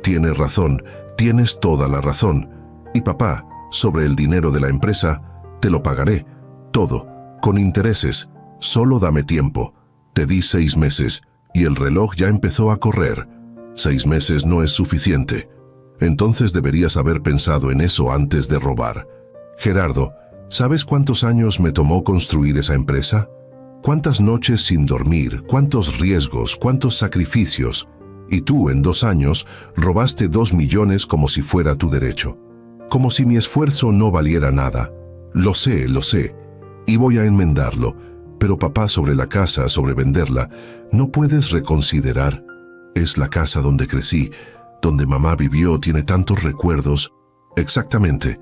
Tienes razón, tienes toda la razón. Y papá, sobre el dinero de la empresa, te lo pagaré, todo, con intereses. Solo dame tiempo. Te di 6 meses y el reloj ya empezó a correr. 6 meses no es suficiente. Entonces deberías haber pensado en eso antes de robar. Gerardo, ¿sabes cuántos años me tomó construir esa empresa? ¿Cuántas noches sin dormir? ¿Cuántos riesgos? ¿Cuántos sacrificios? Y tú, en 2 años, robaste 2 millones como si fuera tu derecho. Como si mi esfuerzo no valiera nada. Lo sé, y voy a enmendarlo. Pero papá, sobre la casa, sobre venderla, ¿no puedes reconsiderar? Es la casa donde crecí, donde mamá vivió, tiene tantos recuerdos. Exactamente,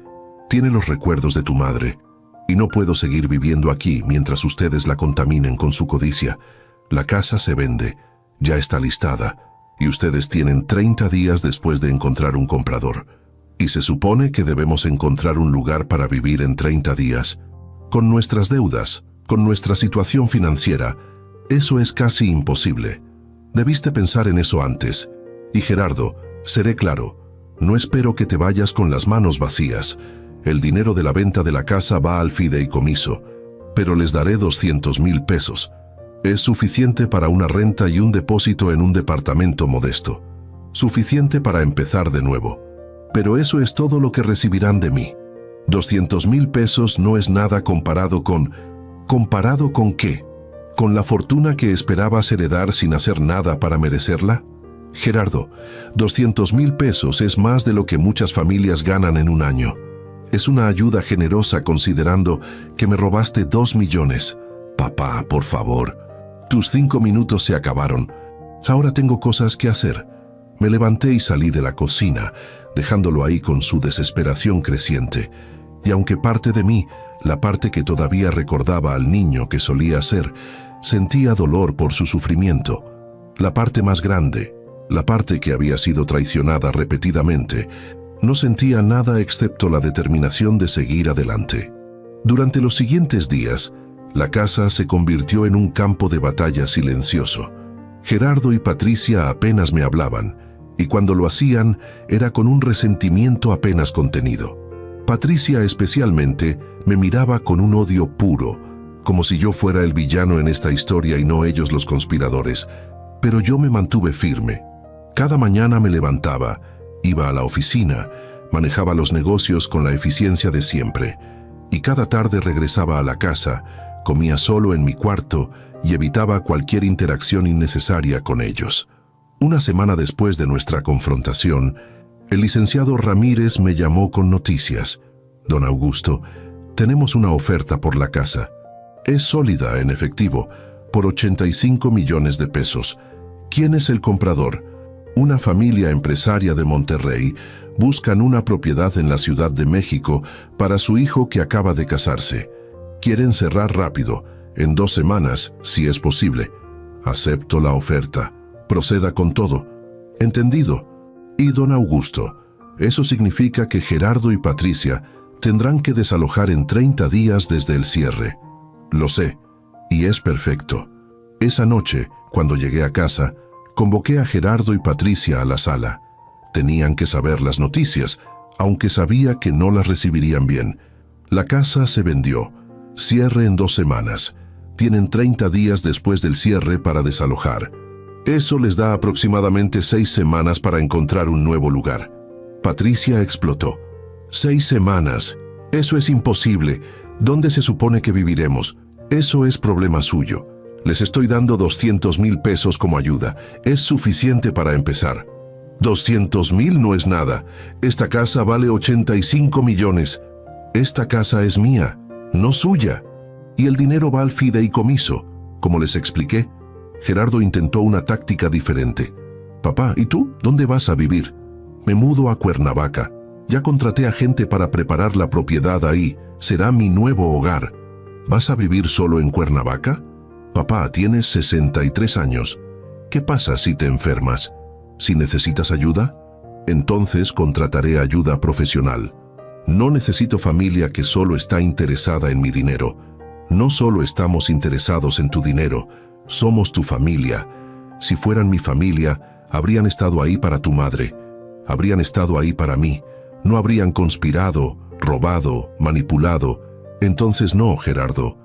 tiene los recuerdos de tu madre. Y no puedo seguir viviendo aquí mientras ustedes la contaminen con su codicia. La casa se vende, ya está listada, y ustedes tienen 30 días después de encontrar un comprador. Y se supone que debemos encontrar un lugar para vivir en 30 días. Con nuestras deudas, con nuestra situación financiera, eso es casi imposible. Debiste pensar en eso antes. Y Gerardo, seré claro, no espero que te vayas con las manos vacías. El dinero de la venta de la casa va al fideicomiso, pero les daré 200,000 pesos. Es suficiente para una renta y un depósito en un departamento modesto. Suficiente para empezar de nuevo. Pero eso es todo lo que recibirán de mí. 200,000 pesos no es nada comparado con... ¿Comparado con qué? ¿Con la fortuna que esperabas heredar sin hacer nada para merecerla? Gerardo, 200,000 pesos es más de lo que muchas familias ganan en un año. Es una ayuda generosa considerando que me robaste 2 millones. Papá, por favor. Tus 5 minutos se acabaron. Ahora tengo cosas que hacer. Me levanté y salí de la cocina, dejándolo ahí con su desesperación creciente. Y aunque parte de mí, la parte que todavía recordaba al niño que solía ser, sentía dolor por su sufrimiento. La parte más grande, la parte que había sido traicionada repetidamente, no sentía nada excepto la determinación de seguir adelante. Durante los siguientes días, la casa se convirtió en un campo de batalla silencioso. Gerardo y Patricia apenas me hablaban, y cuando lo hacían era con un resentimiento apenas contenido. Patricia especialmente me miraba con un odio puro, como si yo fuera el villano en esta historia y no ellos los conspiradores, pero yo me mantuve firme. Cada mañana me levantaba, iba a la oficina, manejaba los negocios con la eficiencia de siempre, y cada tarde regresaba a la casa, comía solo en mi cuarto y evitaba cualquier interacción innecesaria con ellos. Una semana después de nuestra confrontación, el licenciado Ramírez me llamó con noticias. Don Augusto, tenemos una oferta por la casa. Es sólida en efectivo, por 85 millones de pesos. ¿Quién es el comprador? Una familia empresaria de Monterrey. Buscan una propiedad en la Ciudad de México para su hijo que acaba de casarse. Quieren cerrar rápido, en 2 semanas, si es posible. Acepto la oferta. Proceda con todo. Entendido. Y don Augusto, eso significa que Gerardo y Patricia tendrán que desalojar en 30 días desde el cierre. Lo sé, y es perfecto. Esa noche, cuando llegué a casa, convoqué a Gerardo y Patricia a la sala. Tenían que saber las noticias, aunque sabía que no las recibirían bien. La casa se vendió. Cierre en 2 semanas. Tienen 30 días después del cierre para desalojar. Eso les da aproximadamente 6 semanas para encontrar un nuevo lugar. Patricia explotó. 6 semanas. Eso es imposible. ¿Dónde se supone que viviremos? Eso es problema suyo. Les estoy dando 200,000 pesos como ayuda. Es suficiente para empezar. 200,000 no es nada. Esta casa vale 85 millones. Esta casa es mía, no suya. Y el dinero va al fideicomiso. Como les expliqué, Gerardo intentó una táctica diferente. Papá, ¿y tú? ¿Dónde vas a vivir? Me mudo a Cuernavaca. Ya contraté a gente para preparar la propiedad ahí. Será mi nuevo hogar. ¿Vas a vivir solo en Cuernavaca? Papá, tienes 63 años. ¿Qué pasa si te enfermas? ¿Si necesitas ayuda? Entonces contrataré ayuda profesional. No necesito familia que solo está interesada en mi dinero. No solo estamos interesados en tu dinero, somos tu familia. Si fueran mi familia, habrían estado ahí para tu madre. Habrían estado ahí para mí. No habrían conspirado, robado, manipulado. Entonces no, Gerardo.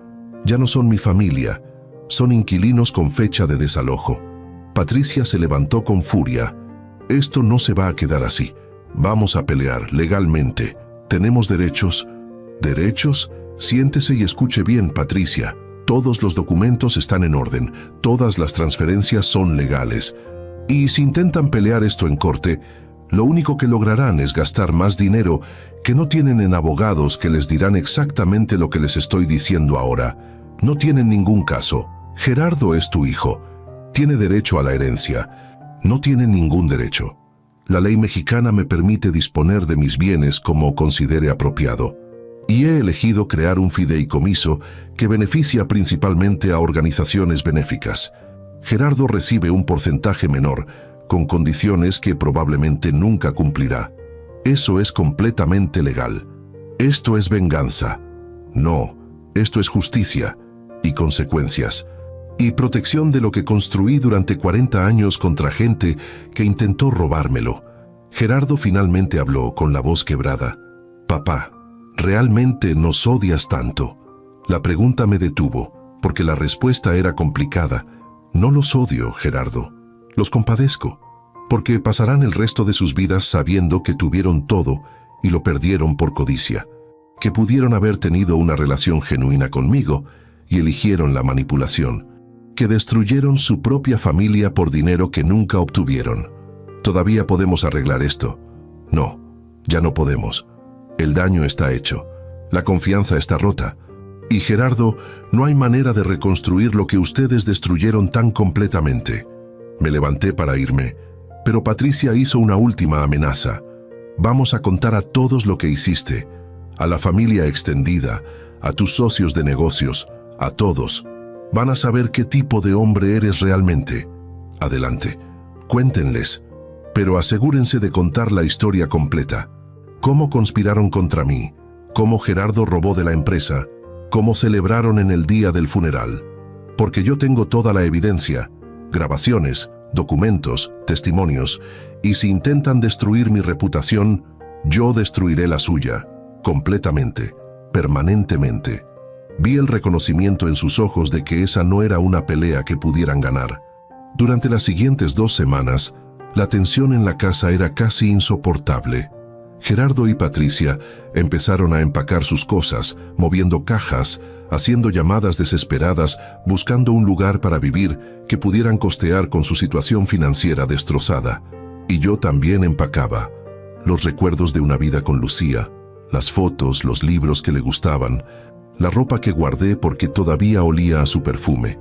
Ya no son mi familia. Son inquilinos con fecha de desalojo. Patricia se levantó con furia. Esto no se va a quedar así. Vamos a pelear legalmente. ¿Tenemos derechos? ¿Derechos? Siéntese y escuche bien, Patricia. Todos los documentos están en orden. Todas las transferencias son legales. Y si intentan pelear esto en corte, lo único que lograrán es gastar más dinero que no tienen en abogados que les dirán exactamente lo que les estoy diciendo ahora. No tienen ningún caso. Gerardo es tu hijo. Tiene derecho a la herencia. No tiene ningún derecho. La ley mexicana me permite disponer de mis bienes como considere apropiado. Y he elegido crear un fideicomiso que beneficia principalmente a organizaciones benéficas. Gerardo recibe un porcentaje menor, con condiciones que probablemente nunca cumplirá. Eso es completamente legal. Esto es venganza. No, esto es justicia y consecuencias. Y protección de lo que construí durante 40 años contra gente que intentó robármelo. Gerardo finalmente habló con la voz quebrada. Papá, ¿realmente nos odias tanto? La pregunta me detuvo, porque la respuesta era complicada. No los odio, Gerardo. Los compadezco, porque pasarán el resto de sus vidas sabiendo que tuvieron todo y lo perdieron por codicia, que pudieron haber tenido una relación genuina conmigo y eligieron la manipulación, que destruyeron su propia familia por dinero que nunca obtuvieron. ¿Todavía podemos arreglar esto? No, ya no podemos. El daño está hecho. La confianza está rota. Y Gerardo, no hay manera de reconstruir lo que ustedes destruyeron tan completamente. Me levanté para irme, pero Patricia hizo una última amenaza. Vamos a contar a todos lo que hiciste, a la familia extendida, a tus socios de negocios, a todos. Van a saber qué tipo de hombre eres realmente. Adelante, cuéntenles, pero asegúrense de contar la historia completa. Cómo conspiraron contra mí, cómo Gerardo robó de la empresa, cómo celebraron en el día del funeral. Porque yo tengo toda la evidencia, grabaciones, documentos, testimonios, y si intentan destruir mi reputación, yo destruiré la suya, completamente, permanentemente. Vi el reconocimiento en sus ojos de que esa no era una pelea que pudieran ganar. Durante las siguientes 2 semanas, la tensión en la casa era casi insoportable. Gerardo y Patricia empezaron a empacar sus cosas, moviendo cajas, haciendo llamadas desesperadas, buscando un lugar para vivir que pudieran costear con su situación financiera destrozada. Y yo también empacaba. Los recuerdos de una vida con Lucía, las fotos, los libros que le gustaban, la ropa que guardé porque todavía olía a su perfume.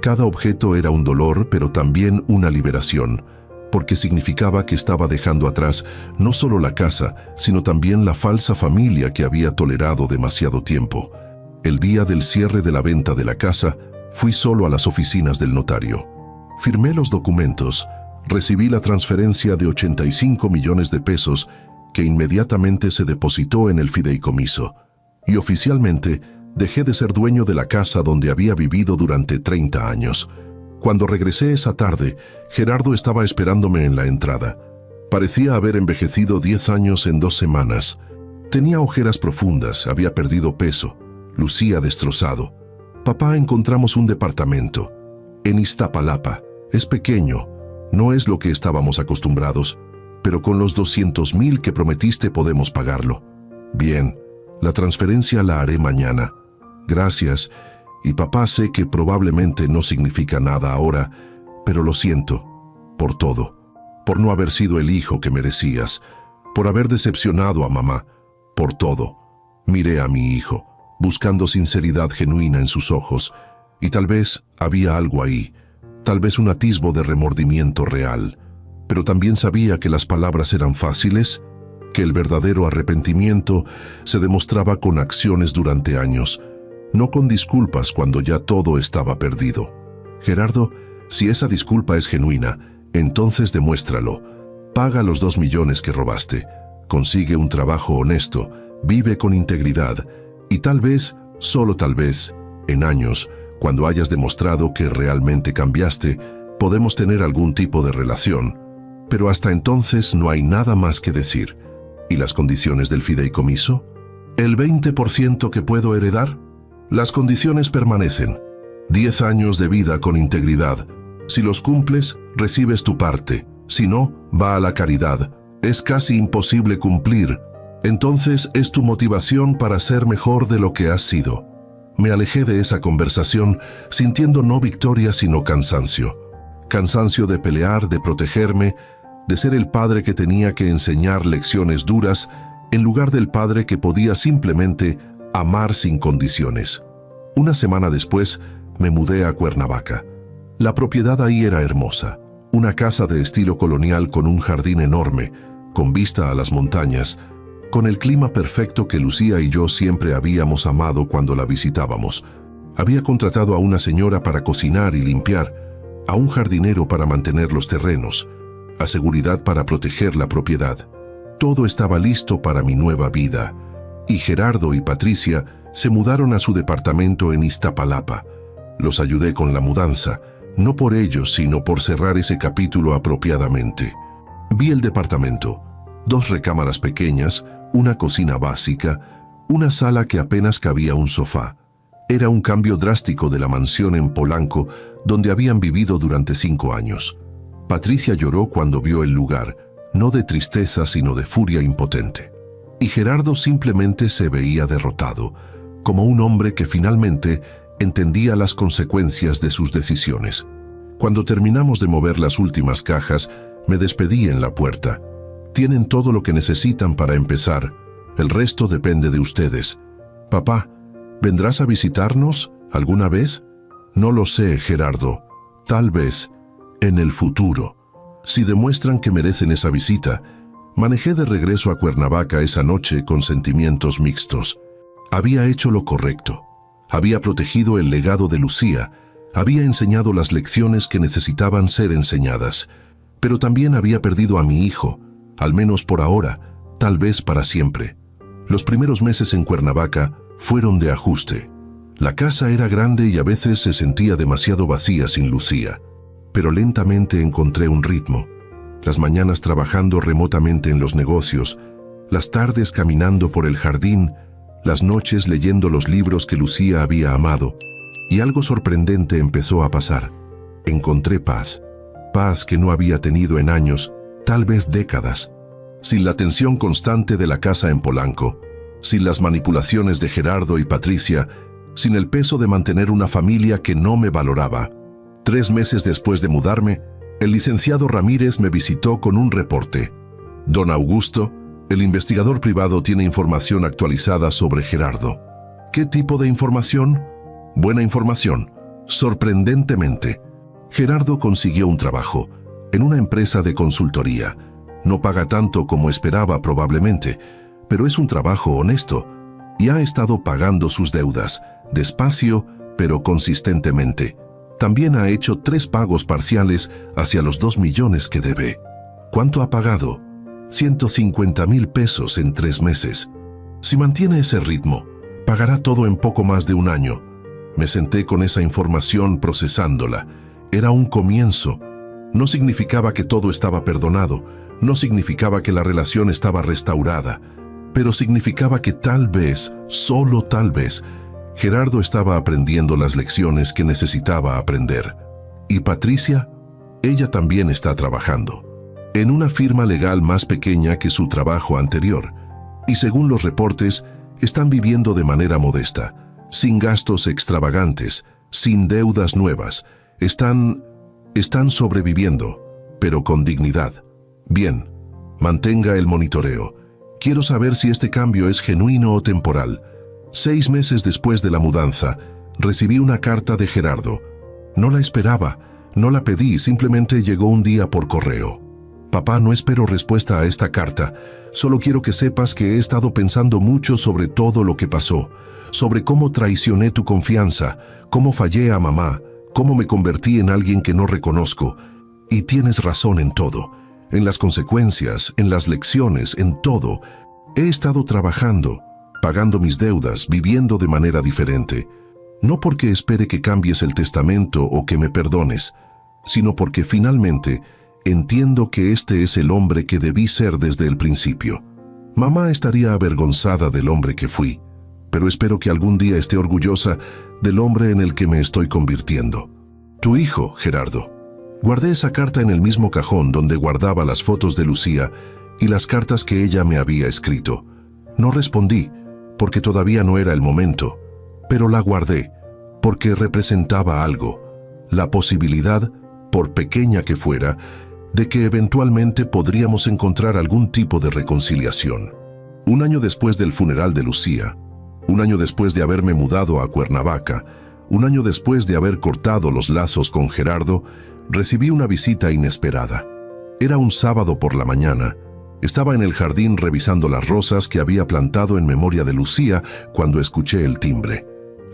Cada objeto era un dolor, pero también una liberación, porque significaba que estaba dejando atrás no solo la casa, sino también la falsa familia que había tolerado demasiado tiempo. El día del cierre de la venta de la casa, fui solo a las oficinas del notario. Firmé los documentos, recibí la transferencia de 85 millones de pesos que inmediatamente se depositó en el fideicomiso, y oficialmente dejé de ser dueño de la casa donde había vivido durante 30 años. Cuando regresé esa tarde, Gerardo estaba esperándome en la entrada. Parecía haber envejecido 10 años en 2 semanas. Tenía ojeras profundas, había perdido peso, lucía destrozado. Papá, encontramos un departamento en Iztapalapa. Es pequeño, no es lo que estábamos acostumbrados, pero con los 200,000 que prometiste podemos pagarlo. Bien, la transferencia la haré mañana. Gracias. Y papá, sé que probablemente no significa nada ahora, pero lo siento por todo, por no haber sido el hijo que merecías, por haber decepcionado a mamá, por todo. Miré a mi hijo, buscando sinceridad genuina en sus ojos, y tal vez había algo ahí, tal vez un atisbo de remordimiento real, pero también sabía que las palabras eran fáciles, que el verdadero arrepentimiento se demostraba con acciones durante años, no con disculpas cuando ya todo estaba perdido. Gerardo, si esa disculpa es genuina, entonces demuéstralo. Paga los 2 millones que robaste, consigue un trabajo honesto, vive con integridad, y tal vez, solo tal vez, en años, cuando hayas demostrado que realmente cambiaste, podemos tener algún tipo de relación. Pero hasta entonces no hay nada más que decir. ¿Y las condiciones del fideicomiso? ¿El 20% que puedo heredar? Las condiciones permanecen. 10 años de vida con integridad. Si los cumples, recibes tu parte. Si no, va a la caridad. Es casi imposible cumplir. Entonces es tu motivación para ser mejor de lo que has sido. Me alejé de esa conversación sintiendo no victoria sino cansancio. Cansancio de pelear, de protegerme, de ser el padre que tenía que enseñar lecciones duras en lugar del padre que podía simplemente amar sin condiciones. Una semana después, me mudé a Cuernavaca. La propiedad ahí era hermosa, una casa de estilo colonial con un jardín enorme, con vista a las montañas, con el clima perfecto que Lucía y yo siempre habíamos amado cuando la visitábamos. Había contratado a una señora para cocinar y limpiar, a un jardinero para mantener los terrenos, a seguridad para proteger la propiedad. Todo estaba listo para mi nueva vida. Y Gerardo y Patricia se mudaron a su departamento en Iztapalapa. Los ayudé con la mudanza, no por ellos, sino por cerrar ese capítulo apropiadamente. Vi el departamento, 2 recámaras pequeñas, una cocina básica, una sala que apenas cabía un sofá. Era un cambio drástico de la mansión en Polanco, donde habían vivido durante 5 años. Patricia lloró cuando vio el lugar, no de tristeza, sino de furia impotente. Y Gerardo simplemente se veía derrotado, como un hombre que finalmente entendía las consecuencias de sus decisiones. Cuando terminamos de mover las últimas cajas, Me despedí en la puerta. Tienen todo lo que necesitan para empezar. El resto depende de ustedes. Papá, ¿vendrás a visitarnos alguna vez? No lo sé, Gerardo. Tal vez en el futuro. Si demuestran que merecen esa visita. Manejé de regreso a Cuernavaca esa noche con sentimientos mixtos. Había hecho lo correcto. Había protegido el legado de Lucía. Había enseñado las lecciones que necesitaban ser enseñadas. Pero también había perdido a mi hijo, al menos por ahora, tal vez para siempre. Los primeros meses en Cuernavaca fueron de ajuste. La casa era grande y a veces se sentía demasiado vacía sin Lucía. Pero lentamente encontré un ritmo. Las mañanas trabajando remotamente en los negocios, las tardes caminando por el jardín, las noches leyendo los libros que Lucía había amado. Y algo sorprendente empezó a pasar. Encontré paz. Paz que no había tenido en años, tal vez décadas. Sin la tensión constante de la casa en Polanco, sin las manipulaciones de Gerardo y Patricia, sin el peso de mantener una familia que no me valoraba. 3 meses después de mudarme, el licenciado Ramírez me visitó con un reporte. Don Augusto, el investigador privado, tiene información actualizada sobre Gerardo. ¿Qué tipo de información? Buena información. Sorprendentemente, Gerardo consiguió un trabajo en una empresa de consultoría. No paga tanto como esperaba probablemente, pero es un trabajo honesto y ha estado pagando sus deudas, despacio pero consistentemente. También ha hecho 3 pagos parciales hacia los 2 millones que debe. ¿Cuánto ha pagado? 150,000 pesos en 3 meses. Si mantiene ese ritmo, pagará todo en poco más de un año. Me senté con esa información procesándola. Era un comienzo. No significaba que todo estaba perdonado, no significaba que la relación estaba restaurada, pero significaba que tal vez, solo tal vez, Gerardo estaba aprendiendo las lecciones que necesitaba aprender. ¿Y Patricia? Ella también está trabajando en una firma legal más pequeña que su trabajo anterior, y según los reportes, están viviendo de manera modesta, sin gastos extravagantes, sin deudas nuevas. Están sobreviviendo, pero con dignidad. Bien, mantenga el monitoreo. Quiero saber si este cambio es genuino o temporal. 6 meses después de la mudanza, recibí una carta de Gerardo. No la esperaba, no la pedí, simplemente llegó un día por correo. Papá, no espero respuesta a esta carta. Solo quiero que sepas que he estado pensando mucho sobre todo lo que pasó, sobre cómo traicioné tu confianza, cómo fallé a mamá, cómo me convertí en alguien que no reconozco. Y tienes razón en todo, en las consecuencias, en las lecciones, en todo. He estado trabajando, pagando mis deudas, viviendo de manera diferente. No porque espere que cambies el testamento o que me perdones, sino porque finalmente entiendo que este es el hombre que debí ser desde el principio. Mamá estaría avergonzada del hombre que fui, pero espero que algún día esté orgullosa del hombre en el que me estoy convirtiendo. Tu hijo, Gerardo. Guardé esa carta en el mismo cajón donde guardaba las fotos de Lucía y las cartas que ella me había escrito. No respondí, porque todavía no era el momento, pero la guardé, porque representaba algo, la posibilidad, por pequeña que fuera, de que eventualmente podríamos encontrar algún tipo de reconciliación. 1 año después del funeral de Lucía, 1 año después de haberme mudado a Cuernavaca, 1 año después de haber cortado los lazos con Gerardo, recibí una visita inesperada. Era un sábado por la mañana. Estaba en el jardín revisando las rosas que había plantado en memoria de Lucía cuando escuché el timbre.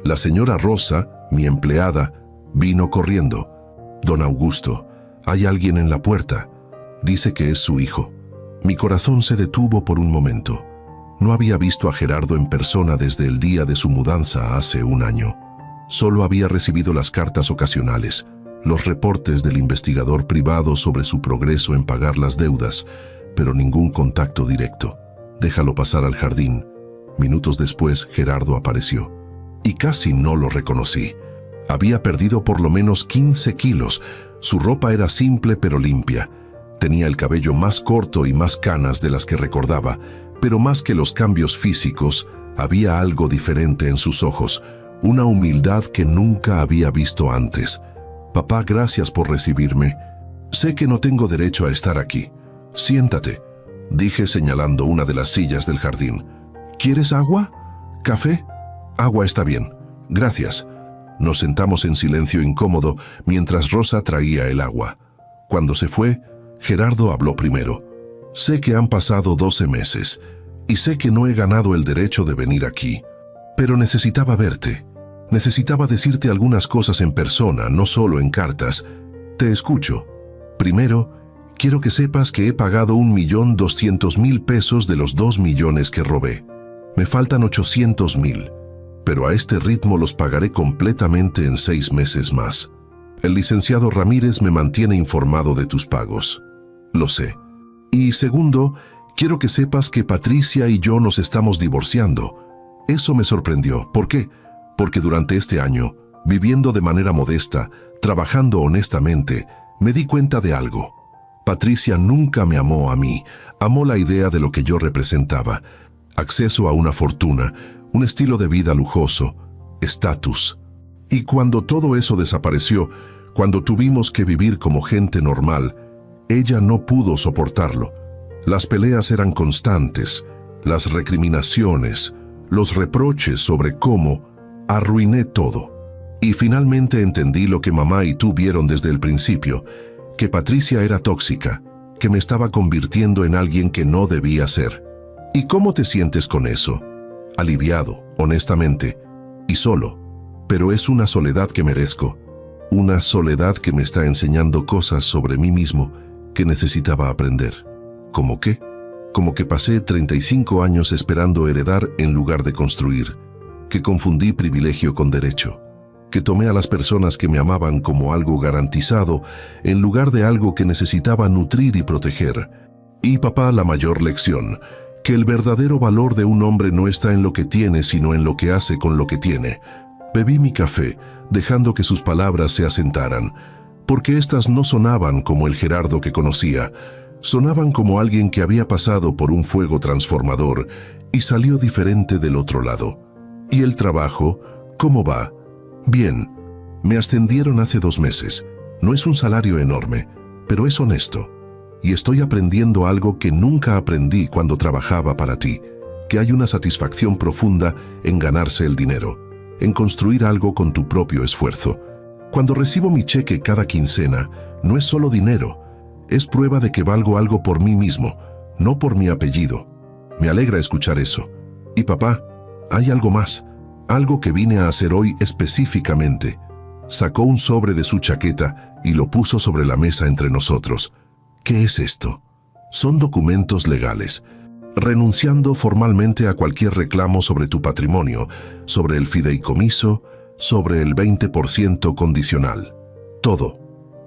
La señora Rosa, mi empleada, vino corriendo. Don Augusto, hay alguien en la puerta. Dice que es su hijo. Mi corazón se detuvo por un momento. No había visto a Gerardo en persona desde el día de su mudanza hace 1 año. Solo había recibido las cartas ocasionales, los reportes del investigador privado sobre su progreso en pagar las deudas, pero ningún contacto directo. Déjalo pasar al jardín. Minutos después, Gerardo apareció. Y casi no lo reconocí. Había perdido por lo menos 15 kilos. Su ropa era simple pero limpia. Tenía el cabello más corto y más canas de las que recordaba, pero más que los cambios físicos, había algo diferente en sus ojos, una humildad que nunca había visto antes. Papá, gracias por recibirme. Sé que no tengo derecho a estar aquí. Siéntate, dije señalando una de las sillas del jardín. ¿Quieres agua? ¿Café? Agua está bien. Gracias. Nos sentamos en silencio incómodo mientras Rosa traía el agua. Cuando se fue, Gerardo habló primero. Sé que han pasado 12 meses y sé que no he ganado el derecho de venir aquí, pero necesitaba verte. Necesitaba decirte algunas cosas en persona, no solo en cartas. Te escucho. Primero, quiero que sepas que he pagado 1.200.000 pesos de los 2 millones que robé. Me faltan 800.000, pero a este ritmo los pagaré completamente en 6 meses más. El licenciado Ramírez me mantiene informado de tus pagos. Lo sé. Y segundo, quiero que sepas que Patricia y yo nos estamos divorciando. Eso me sorprendió. ¿Por qué? Porque durante este año, viviendo de manera modesta, trabajando honestamente, me di cuenta de algo. Patricia nunca me amó a mí, amó la idea de lo que yo representaba. Acceso a una fortuna, un estilo de vida lujoso, estatus. Y cuando todo eso desapareció, cuando tuvimos que vivir como gente normal, ella no pudo soportarlo. Las peleas eran constantes, las recriminaciones, los reproches sobre cómo arruiné todo. Y finalmente entendí lo que mamá y tú vieron desde el principio, que Patricia era tóxica, que me estaba convirtiendo en alguien que no debía ser. ¿Y cómo te sientes con eso? Aliviado, honestamente, y solo. Pero es una soledad que merezco. Una soledad que me está enseñando cosas sobre mí mismo que necesitaba aprender. ¿Cómo qué? Como que pasé 35 años esperando heredar en lugar de construir, que confundí privilegio con derecho, que tomé a las personas que me amaban como algo garantizado en lugar de algo que necesitaba nutrir y proteger. Y papá, la mayor lección, que el verdadero valor de un hombre no está en lo que tiene, sino en lo que hace con lo que tiene. Bebí mi café, dejando que sus palabras se asentaran, porque éstas no sonaban como el Gerardo que conocía, sonaban como alguien que había pasado por un fuego transformador y salió diferente del otro lado. ¿Y el trabajo? ¿Cómo va? Bien. Me ascendieron hace 2 meses. No es un salario enorme, pero es honesto. Y estoy aprendiendo algo que nunca aprendí cuando trabajaba para ti, que hay una satisfacción profunda en ganarse el dinero, en construir algo con tu propio esfuerzo. Cuando recibo mi cheque cada quincena, no es solo dinero, es prueba de que valgo algo por mí mismo, no por mi apellido. Me alegra escuchar eso. Y papá, hay algo más, algo que vine a hacer hoy específicamente. Sacó un sobre de su chaqueta y lo puso sobre la mesa entre nosotros. ¿Qué es esto? Son documentos legales, renunciando formalmente a cualquier reclamo sobre tu patrimonio, sobre el fideicomiso, sobre el 20% condicional. Todo.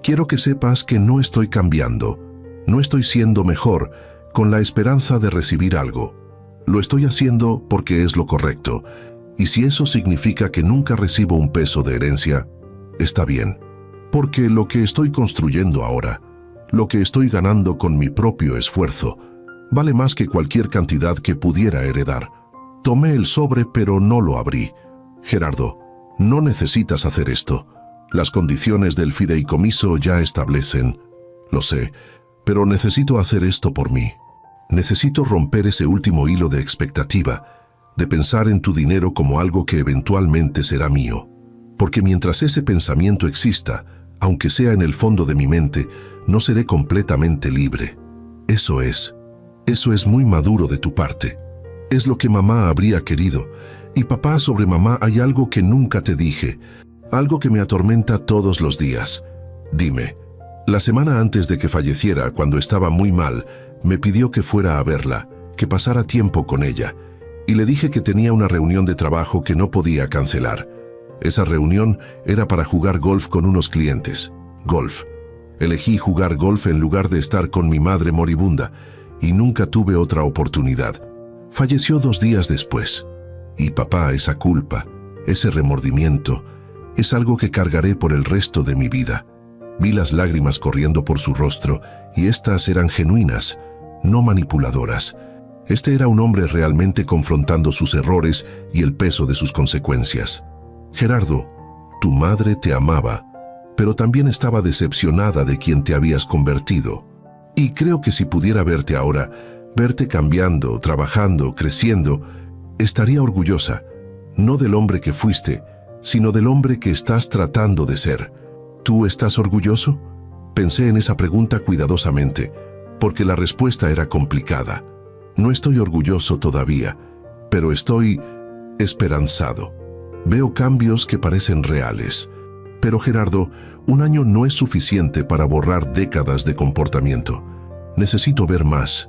Quiero que sepas que no estoy cambiando, no estoy siendo mejor, con la esperanza de recibir algo. Lo estoy haciendo porque es lo correcto, y si eso significa que nunca recibo un peso de herencia, está bien. Porque lo que estoy construyendo ahora, lo que estoy ganando con mi propio esfuerzo, vale más que cualquier cantidad que pudiera heredar. Tomé el sobre pero no lo abrí. Gerardo, no necesitas hacer esto. Las condiciones del fideicomiso ya establecen. Lo sé, pero necesito hacer esto por mí. Necesito romper ese último hilo de expectativa, de pensar en tu dinero como algo que eventualmente será mío. Porque mientras ese pensamiento exista, aunque sea en el fondo de mi mente, no seré completamente libre. Eso es muy maduro de tu parte. Es lo que mamá habría querido. Y papá, sobre mamá hay algo que nunca te dije, algo que me atormenta todos los días. Dime, la semana antes de que falleciera, cuando estaba muy mal, me pidió que fuera a verla, que pasara tiempo con ella, y le dije que tenía una reunión de trabajo que no podía cancelar. Esa reunión era para jugar golf con unos clientes. Golf. Elegí jugar golf en lugar de estar con mi madre moribunda, y nunca tuve otra oportunidad. Falleció 2 días después. Y papá, esa culpa, ese remordimiento, es algo que cargaré por el resto de mi vida. Vi las lágrimas corriendo por su rostro, y estas eran genuinas, no manipuladoras. Este era un hombre realmente confrontando sus errores y el peso de sus consecuencias. Gerardo, tu madre te amaba, pero también estaba decepcionada de quien te habías convertido. Y creo que si pudiera verte ahora, verte cambiando, trabajando, creciendo, estaría orgullosa, no del hombre que fuiste, sino del hombre que estás tratando de ser. ¿Tú estás orgulloso? Pensé en esa pregunta cuidadosamente, porque la respuesta era complicada. No estoy orgulloso todavía, pero estoy esperanzado. Veo cambios que parecen reales. Pero Gerardo, un año no es suficiente para borrar décadas de comportamiento. Necesito ver más.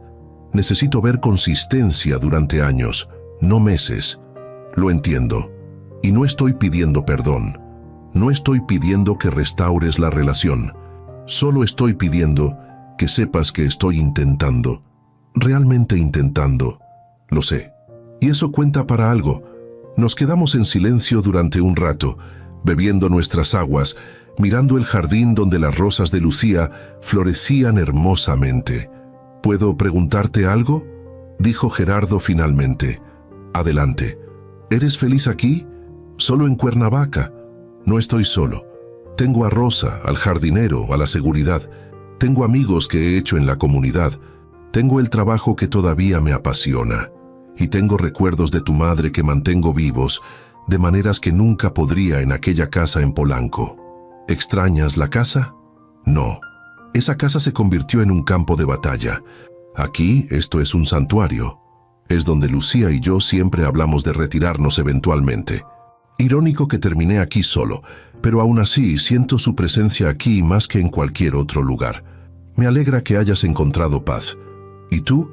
Necesito ver consistencia durante años, no meses. Lo entiendo. Y no estoy pidiendo perdón. No estoy pidiendo que restaures la relación. Solo estoy pidiendo que sepas que estoy intentando. Realmente intentando. Lo sé. Y eso cuenta para algo. Nos quedamos en silencio durante un rato, bebiendo nuestras aguas, mirando el jardín donde las rosas de Lucía florecían hermosamente. ¿Puedo preguntarte algo?, dijo Gerardo finalmente. Adelante. ¿Eres feliz aquí? ¿Solo en Cuernavaca? No estoy solo. Tengo a Rosa, al jardinero, a la seguridad. Tengo amigos que he hecho en la comunidad. Tengo el trabajo que todavía me apasiona. Y tengo recuerdos de tu madre que mantengo vivos, de maneras que nunca podría en aquella casa en Polanco. ¿Extrañas la casa? No. Esa casa se convirtió en un campo de batalla. Aquí, esto es un santuario. Es donde Lucía y yo siempre hablamos de retirarnos eventualmente. Irónico que terminé aquí solo, pero aún así siento su presencia aquí más que en cualquier otro lugar. Me alegra que hayas encontrado paz. ¿Y tú?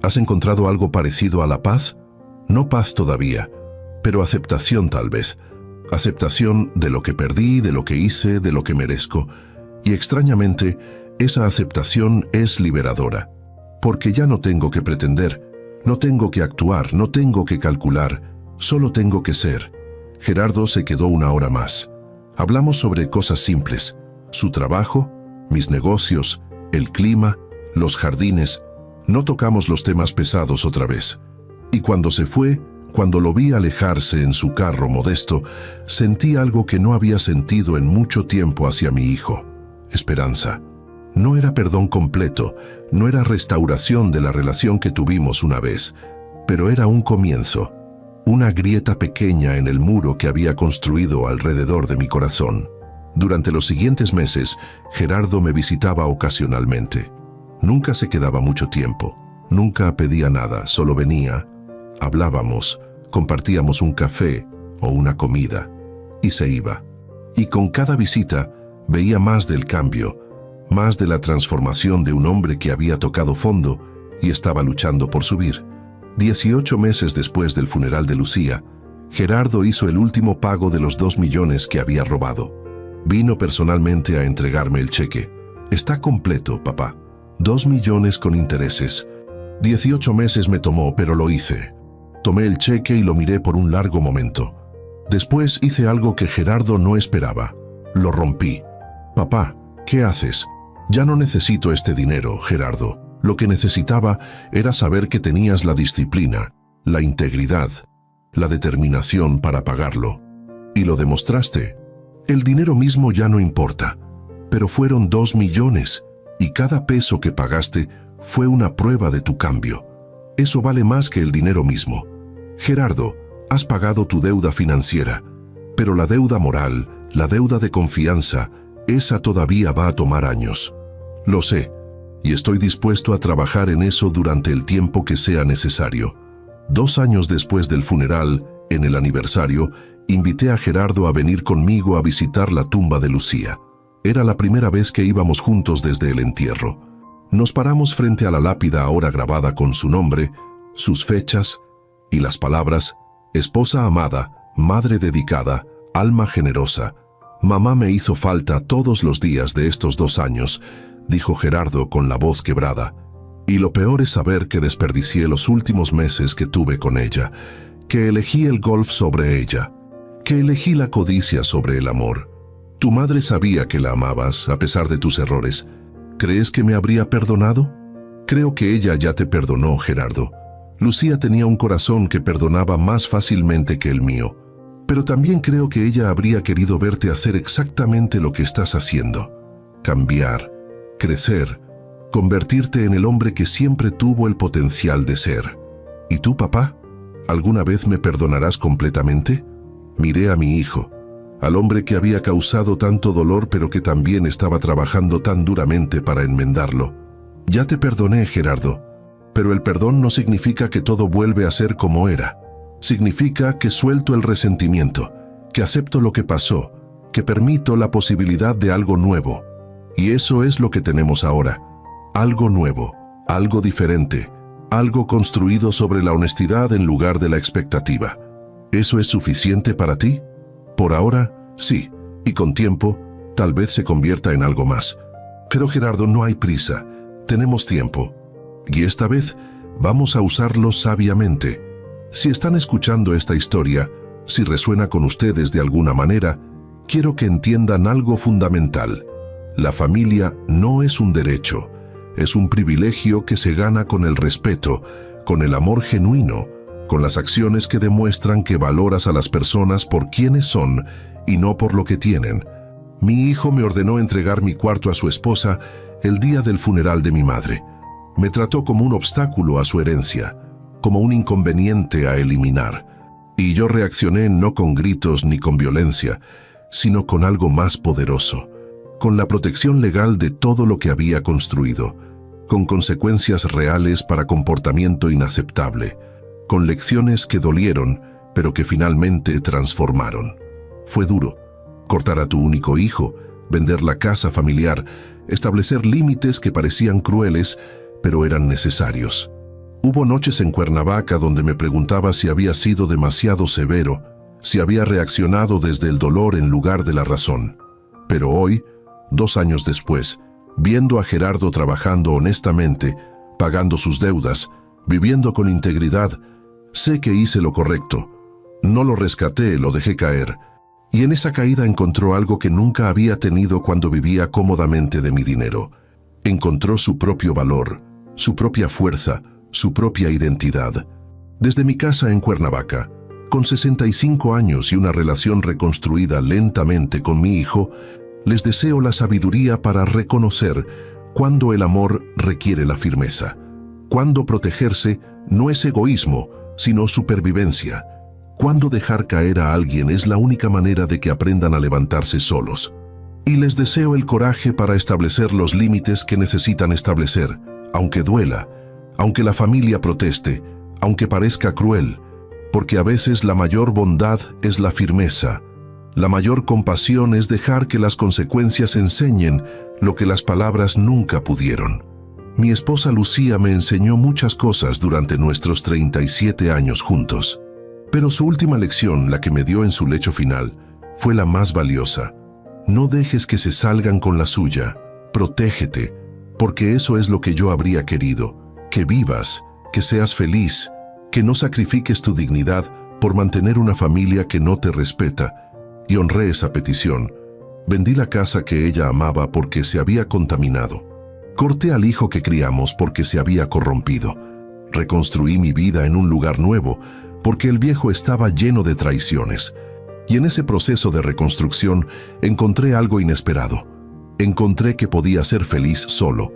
¿Has encontrado algo parecido a la paz? No paz todavía, pero aceptación tal vez. Aceptación de lo que perdí, de lo que hice, de lo que merezco. Y extrañamente, esa aceptación es liberadora. Porque ya no tengo que pretender, no tengo que actuar, no tengo que calcular, solo tengo que ser. Gerardo se quedó una hora más. Hablamos sobre cosas simples: su trabajo, mis negocios, el clima, los jardines. No tocamos los temas pesados otra vez. Y cuando se fue, cuando lo vi alejarse en su carro modesto, sentí algo que no había sentido en mucho tiempo hacia mi hijo: esperanza. No era perdón completo, no era restauración de la relación que tuvimos una vez, pero era un comienzo, una grieta pequeña en el muro que había construido alrededor de mi corazón. Durante los siguientes meses, Gerardo me visitaba ocasionalmente. Nunca se quedaba mucho tiempo, nunca pedía nada, solo venía, hablábamos, compartíamos un café o una comida, y se iba. Y con cada visita veía más del cambio, más de la transformación de un hombre que había tocado fondo y estaba luchando por subir. 18 meses después del funeral de Lucía, Gerardo hizo el último pago de los 2 millones que había robado. Vino personalmente a entregarme el cheque. Está completo, papá. 2 millones con intereses. 18 meses me tomó, pero lo hice. Tomé el cheque y lo miré por un largo momento. Después hice algo que Gerardo no esperaba. Lo rompí. Papá, ¿qué haces? Ya no necesito este dinero, Gerardo. Lo que necesitaba era saber que tenías la disciplina, la integridad, la determinación para pagarlo. Y lo demostraste. El dinero mismo ya no importa, pero fueron 2 millones y cada peso que pagaste fue una prueba de tu cambio. Eso vale más que el dinero mismo. Gerardo, has pagado tu deuda financiera, pero la deuda moral, la deuda de confianza, esa todavía va a tomar años. Lo sé, y estoy dispuesto a trabajar en eso durante el tiempo que sea necesario. 2 años después del funeral, en el aniversario, invité a Gerardo a venir conmigo a visitar la tumba de Lucía. Era la primera vez que íbamos juntos desde el entierro. Nos paramos frente a la lápida ahora grabada con su nombre, sus fechas y las palabras: esposa amada, madre dedicada, alma generosa. Mamá me hizo falta todos los días de estos 2 años, dijo Gerardo con la voz quebrada. Y lo peor es saber que desperdicié los últimos meses que tuve con ella, que elegí el golf sobre ella, que elegí la codicia sobre el amor. Tu madre sabía que la amabas a pesar de tus errores. ¿Crees que me habría perdonado? Creo que ella ya te perdonó, Gerardo. Lucía tenía un corazón que perdonaba más fácilmente que el mío. Pero también creo que ella habría querido verte hacer exactamente lo que estás haciendo. Cambiar, crecer, convertirte en el hombre que siempre tuvo el potencial de ser. ¿Y tú, papá? ¿Alguna vez me perdonarás completamente? Miré a mi hijo, al hombre que había causado tanto dolor pero que también estaba trabajando tan duramente para enmendarlo. Ya te perdoné, Gerardo, pero el perdón no significa que todo vuelve a ser como era. Significa que suelto el resentimiento, que acepto lo que pasó, que permito la posibilidad de algo nuevo. Y eso es lo que tenemos ahora. Algo nuevo, algo diferente, algo construido sobre la honestidad en lugar de la expectativa. ¿Eso es suficiente para ti? Por ahora, sí, y con tiempo, tal vez se convierta en algo más. Pero Gerardo, no hay prisa, tenemos tiempo. Y esta vez, vamos a usarlo sabiamente. Si están escuchando esta historia, si resuena con ustedes de alguna manera, quiero que entiendan algo fundamental. La familia no es un derecho, es un privilegio que se gana con el respeto, con el amor genuino, con las acciones que demuestran que valoras a las personas por quienes son y no por lo que tienen. Mi hijo me ordenó entregar mi cuarto a su esposa el día del funeral de mi madre. Me trató como un obstáculo a su herencia, como un inconveniente a eliminar. Y yo reaccioné no con gritos ni con violencia, sino con algo más poderoso, con la protección legal de todo lo que había construido, con consecuencias reales para comportamiento inaceptable, con lecciones que dolieron, pero que finalmente transformaron. Fue duro. Cortar a tu único hijo, vender la casa familiar, establecer límites que parecían crueles, pero eran necesarios. Hubo noches en Cuernavaca donde me preguntaba si había sido demasiado severo, si había reaccionado desde el dolor en lugar de la razón. Pero hoy, 2 años después, viendo a Gerardo trabajando honestamente, pagando sus deudas, viviendo con integridad, sé que hice lo correcto. No lo rescaté, lo dejé caer. Y en esa caída encontró algo que nunca había tenido cuando vivía cómodamente de mi dinero. Encontró su propio valor, su propia fuerza, su propia identidad. Desde mi casa en Cuernavaca, con 65 años y una relación reconstruida lentamente con mi hijo, les deseo la sabiduría para reconocer cuándo el amor requiere la firmeza, cuándo protegerse no es egoísmo, sino supervivencia, cuándo dejar caer a alguien es la única manera de que aprendan a levantarse solos. Y les deseo el coraje para establecer los límites que necesitan establecer, aunque duela, aunque la familia proteste, aunque parezca cruel, porque a veces la mayor bondad es la firmeza. La mayor compasión es dejar que las consecuencias enseñen lo que las palabras nunca pudieron. Mi esposa Lucía me enseñó muchas cosas durante nuestros 37 años juntos. Pero su última lección, la que me dio en su lecho final, fue la más valiosa. No dejes que se salgan con la suya. Protégete, porque eso es lo que yo habría querido. Que vivas, que seas feliz, que no sacrifiques tu dignidad por mantener una familia que no te respeta. Y honré esa petición. Vendí la casa que ella amaba porque se había contaminado. Corté al hijo que criamos porque se había corrompido. Reconstruí mi vida en un lugar nuevo porque el viejo estaba lleno de traiciones. Y en ese proceso de reconstrucción encontré algo inesperado. Encontré que podía ser feliz solo,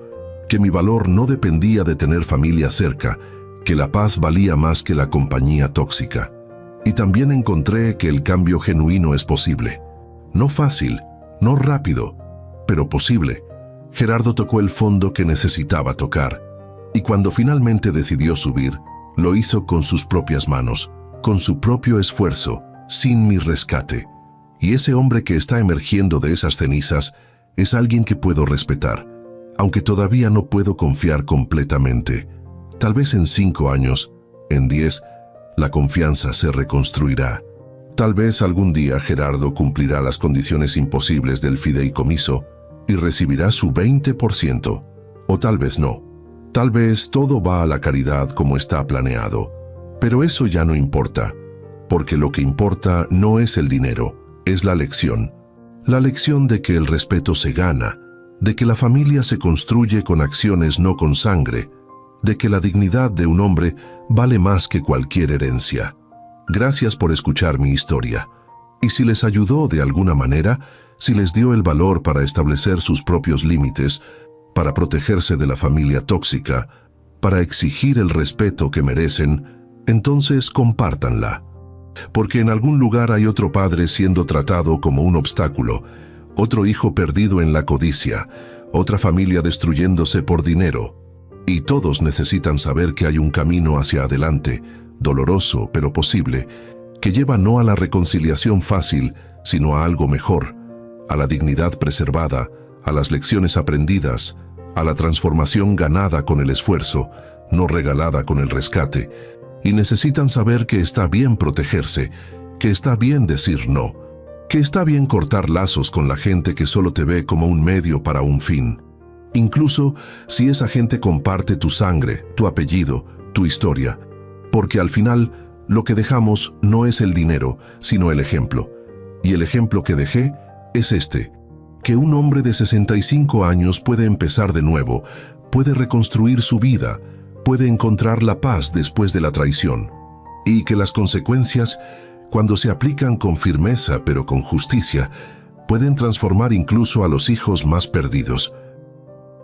que mi valor no dependía de tener familia cerca, que la paz valía más que la compañía tóxica. Y también encontré que el cambio genuino es posible. No fácil, no rápido, pero posible. Gerardo tocó el fondo que necesitaba tocar, y cuando finalmente decidió subir, lo hizo con sus propias manos, con su propio esfuerzo, sin mi rescate. Y ese hombre que está emergiendo de esas cenizas es alguien que puedo respetar, aunque todavía no puedo confiar completamente. Tal vez en 5 años, en 10, la confianza se reconstruirá. Tal vez algún día Gerardo cumplirá las condiciones imposibles del fideicomiso y recibirá su 20%, o tal vez no. Tal vez todo va a la caridad como está planeado, pero eso ya no importa, porque lo que importa no es el dinero, es la lección. La lección de que el respeto se gana, de que la familia se construye con acciones, no con sangre, de que la dignidad de un hombre vale más que cualquier herencia. Gracias por escuchar mi historia. Y si les ayudó de alguna manera, si les dio el valor para establecer sus propios límites, para protegerse de la familia tóxica, para exigir el respeto que merecen, entonces compártanla. Porque en algún lugar hay otro padre siendo tratado como un obstáculo, otro hijo perdido en la codicia, otra familia destruyéndose por dinero. Y todos necesitan saber que hay un camino hacia adelante, doloroso pero posible, que lleva no a la reconciliación fácil, sino a algo mejor, a la dignidad preservada, a las lecciones aprendidas, a la transformación ganada con el esfuerzo, no regalada con el rescate. Y necesitan saber que está bien protegerse, que está bien decir no, que está bien cortar lazos con la gente que solo te ve como un medio para un fin. Incluso si esa gente comparte tu sangre, tu apellido, tu historia. Porque al final, lo que dejamos no es el dinero, sino el ejemplo. Y el ejemplo que dejé es este: que un hombre de 65 años puede empezar de nuevo, puede reconstruir su vida, puede encontrar la paz después de la traición. Y que las consecuencias, cuando se aplican con firmeza pero con justicia, pueden transformar incluso a los hijos más perdidos.